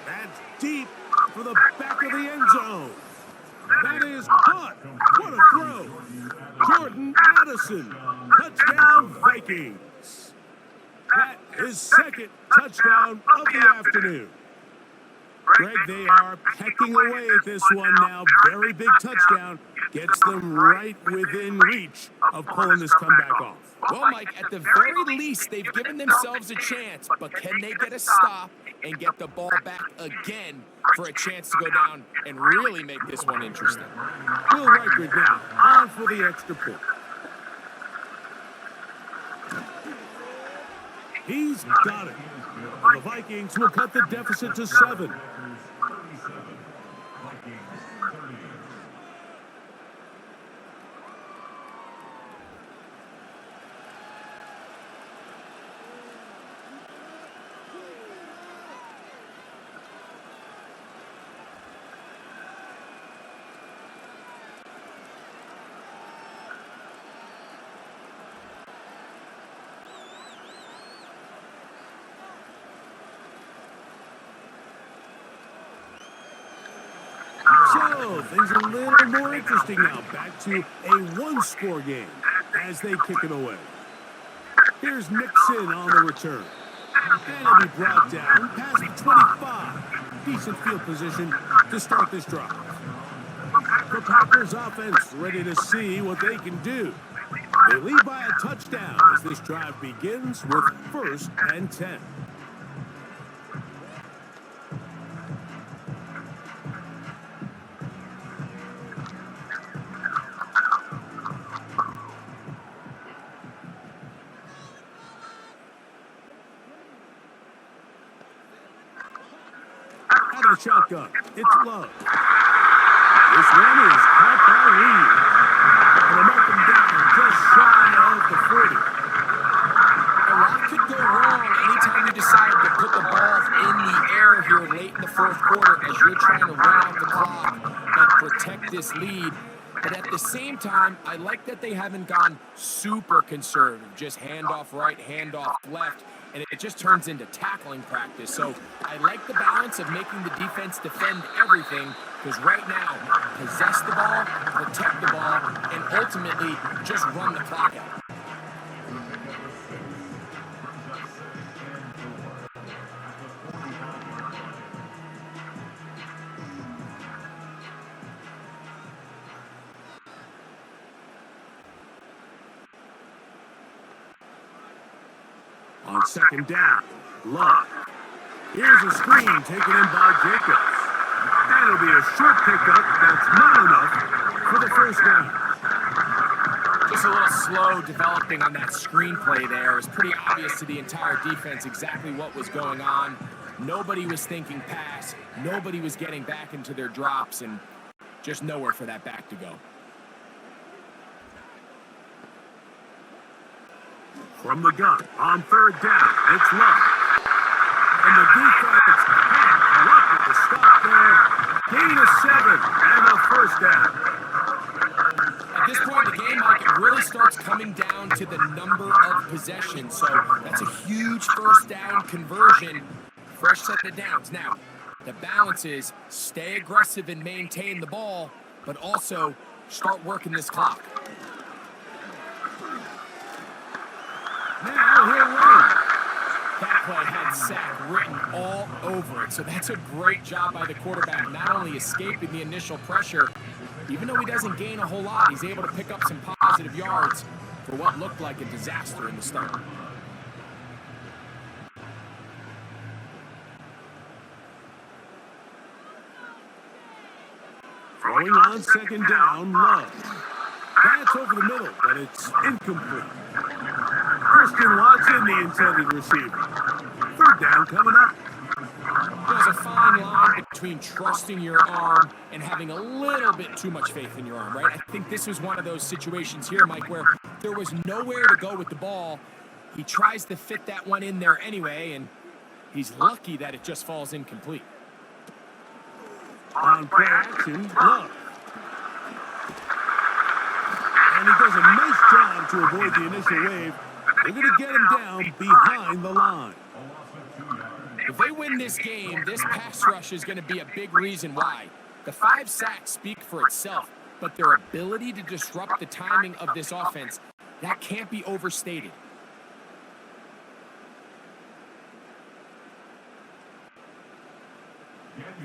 That's deep for the back of the end zone. That is caught. What a throw. Jordan Addison. Touchdown, Vikings. That is 2nd touchdown of the afternoon. Greg, they are pecking away at this one now. Very big touchdown. Gets them right within reach of pulling this comeback off. Well, Mike, at the very least, they've given themselves a chance, but can they get a stop and get the ball back again for a chance to go down and really make this one interesting? Will Reichard now on for the extra point. He's got it. The Vikings will cut the deficit to 7. So things a little more interesting now. Back to a one-score game as they kick it away. Here's Nixon on the return. And it'll be brought down past the 25. Decent field position to start this drive. The Packers offense ready to see what they can do. They lead by a touchdown as this drive begins with 1st and 10. Out of the shotgun, it's Love. This one is caught by Reed. And they'll mark him down just shy of the 40. A lot could go wrong anytime you decide to put the ball in the air here late in the 4th quarter as you're trying to run out the clock and protect this lead. But at the same time, I like that they haven't gone super conservative, just handoff right, handoff left, and it just turns into tackling practice. So I like the balance of making the defense defend everything, because right now, possess the ball, protect the ball, and ultimately just run the clock out. On 2nd down, Love. Here's a screen taken in by Jacobs. That'll be a short pickup. That's not enough for the 1st down. Just a little slow developing on that screenplay there. It was pretty obvious to the entire defense exactly what was going on. Nobody was thinking pass. Nobody was getting back into their drops, and just nowhere for that back to go. From the gun, on 3rd down, it's Love. And the defense had luck with the stop there. Gain of 7 and a 1st down. At this point in the game, Mike, it really starts coming down to the number of possessions. So that's a huge 1st down conversion. Fresh set of downs. Now, the balance is stay aggressive and maintain the ball, but also start working this clock. Now he'll run. That play had sack written all over it. So that's a great job by the quarterback, not only escaping the initial pressure, even though he doesn't gain a whole lot, he's able to pick up some positive yards for what looked like a disaster in the start. Throwing on 2nd down, Love. That's over the middle, but it's incomplete. Christian Watson, the intended receiver. 3rd down coming up. There's a fine line between trusting your arm and having a little bit too much faith in your arm, right? I think this was one of those situations here, Mike, where there was nowhere to go with the ball. He tries to fit that one in there anyway, and he's lucky that it just falls incomplete. On play action, Love. And he does a nice job to avoid the initial wave. They're going to get him down behind the line. If they win this game, this pass rush is going to be a big reason why. The 5 sacks speak for itself, but their ability to disrupt the timing of this offense, that can't be overstated.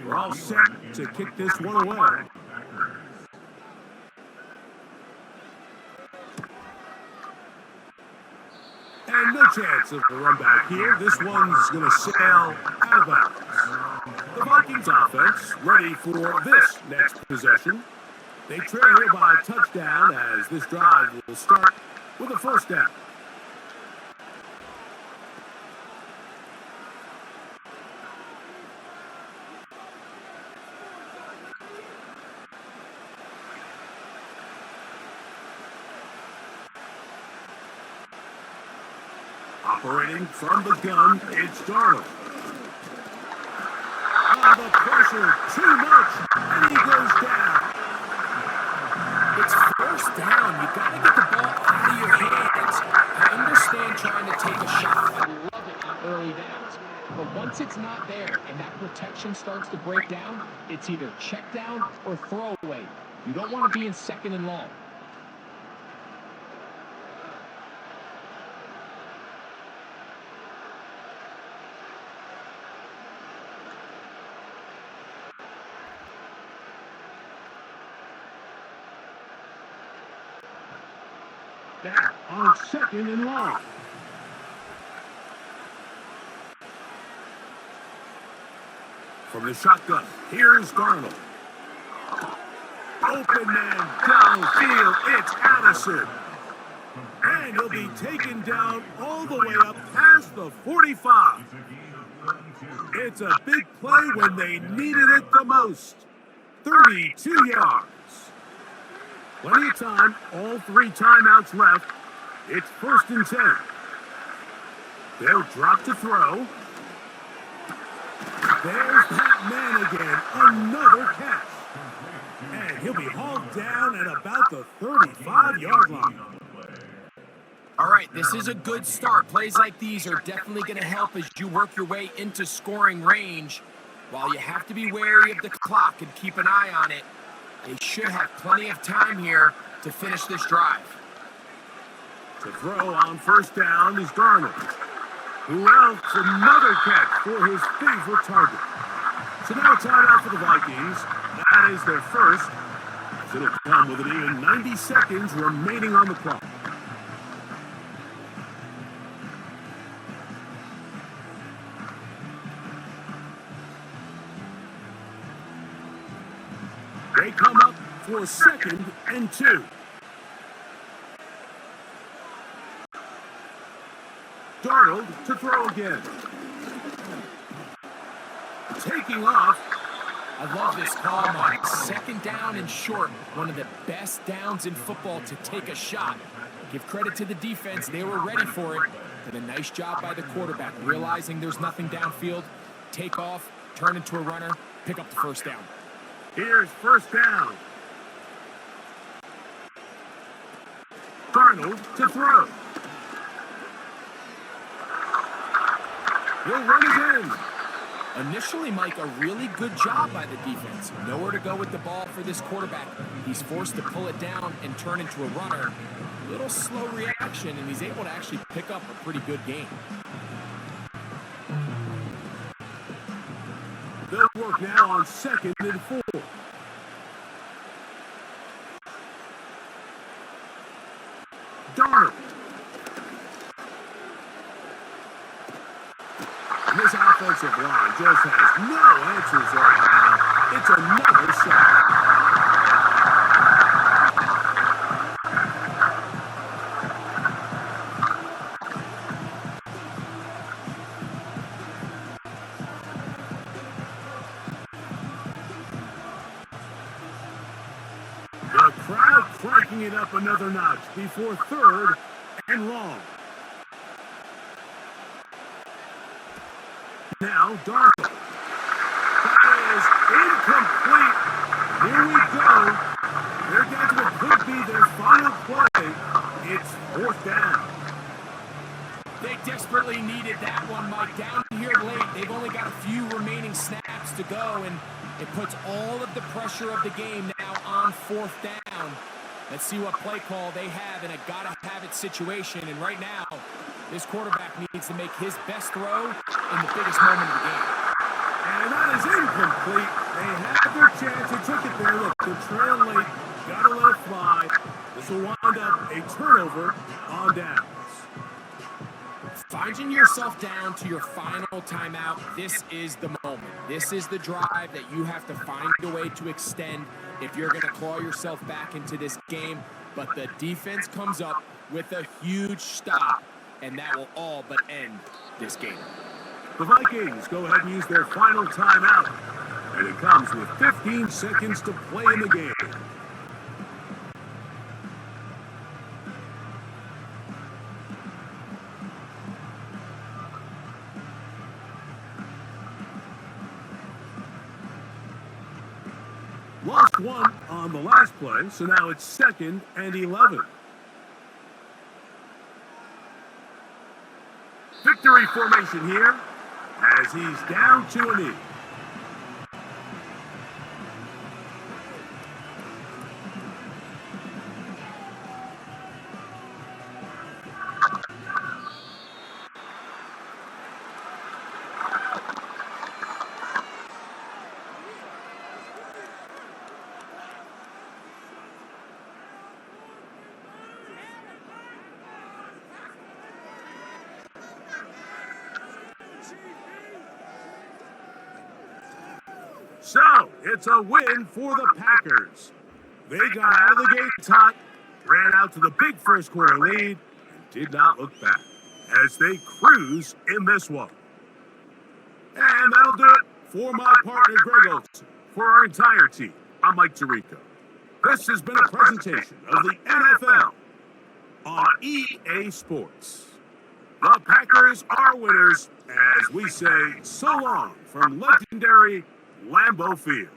We're all set to kick this one away. And no chance of a run back here. This one's going to sail out of bounds. The Vikings offense ready for this next possession. They trail here by a touchdown as this drive will start with a 1st down. Operating from the gun, it's Darnold. Oh, the pressure, too much, and he goes down. It's 1st down. You got to get the ball out of your hands. I understand trying to take a shot. I love it on early downs. But Once it's not there and that protection starts to break down, it's either check down or throw away. You don't want to be in second and long. Now on second and long. From the shotgun, here's Darnold. Open man downfield, it's Addison. And he'll be taken down all the way up past the 45. It's a big play when they needed it the most. 32 yards. Plenty of time, all 3 timeouts left. It's 1st and 10. They'll drop to throw. There's that man again, another catch. And he'll be hauled down at about the 35-yard line. All right, this is a good start. Plays like these are definitely going to help as you work your way into scoring range. While you have to be wary of the clock and keep an eye on it, they should have plenty of time here to finish this drive. To throw on 1st down is Darnold. Who else? Another catch for his favorite target. So now a timeout for the Vikings. That is their first. As it'll come with an even 90 seconds remaining on the clock. They come up for 2nd and 2. Darnold to throw again. Taking off. I love this call, Mike. 2nd down and short. One of the best downs in football to take a shot. Give credit to the defense. They were ready for it. Did a nice job by the quarterback, realizing there's nothing downfield. Take off, turn into a runner, pick up the 1st down. Here's 1st down. Darnold to throw. He'll run it in. Initially, Mike, a really good job by the defense. Nowhere to go with the ball for this quarterback. He's forced to pull it down and turn into a runner. Little slow reaction, and he's able to actually pick up a pretty good game. They'll work now on 2nd and 4. Darnold. And this offensive line just has no answers right now. It's another shot. The crowd cranking it up another notch before 3rd and long. Now, Darnold. That is incomplete. Here we go. They're down to what could be their final play. It's 4th down. They desperately needed that one, Mike. Down here late, they've only got a few remaining snaps to go, and it puts all of the pressure of the game now on 4th down. Let's see what play call they have in a gotta-have-it situation, and right now, this quarterback needs to make his best throw in the biggest moment of the game. And that is incomplete. They had their chance. They took it there. Look, the trail late. Gotta let it fly. This will wind up a turnover on downs. Finding yourself down to your final timeout, this is the moment. This is the drive that you have to find a way to extend if you're going to claw yourself back into this game. But the defense comes up with a huge stop, and that will all but end this game. The Vikings go ahead and use their final timeout. And it comes with 15 seconds to play in the game. Lost one on the last play, so now it's 2nd and 11. Victory formation here. as he's down to a knee. So, it's a win for the Packers. They got out of the gates hot, ran out to the big first quarter lead, and did not look back as they cruise in this one. And that'll do it for my partner, Greg Olson. For our entire team, I'm Mike Tirico. This has been a presentation of the NFL on EA Sports. The Packers are winners as we say so long from legendary Lambeau Field.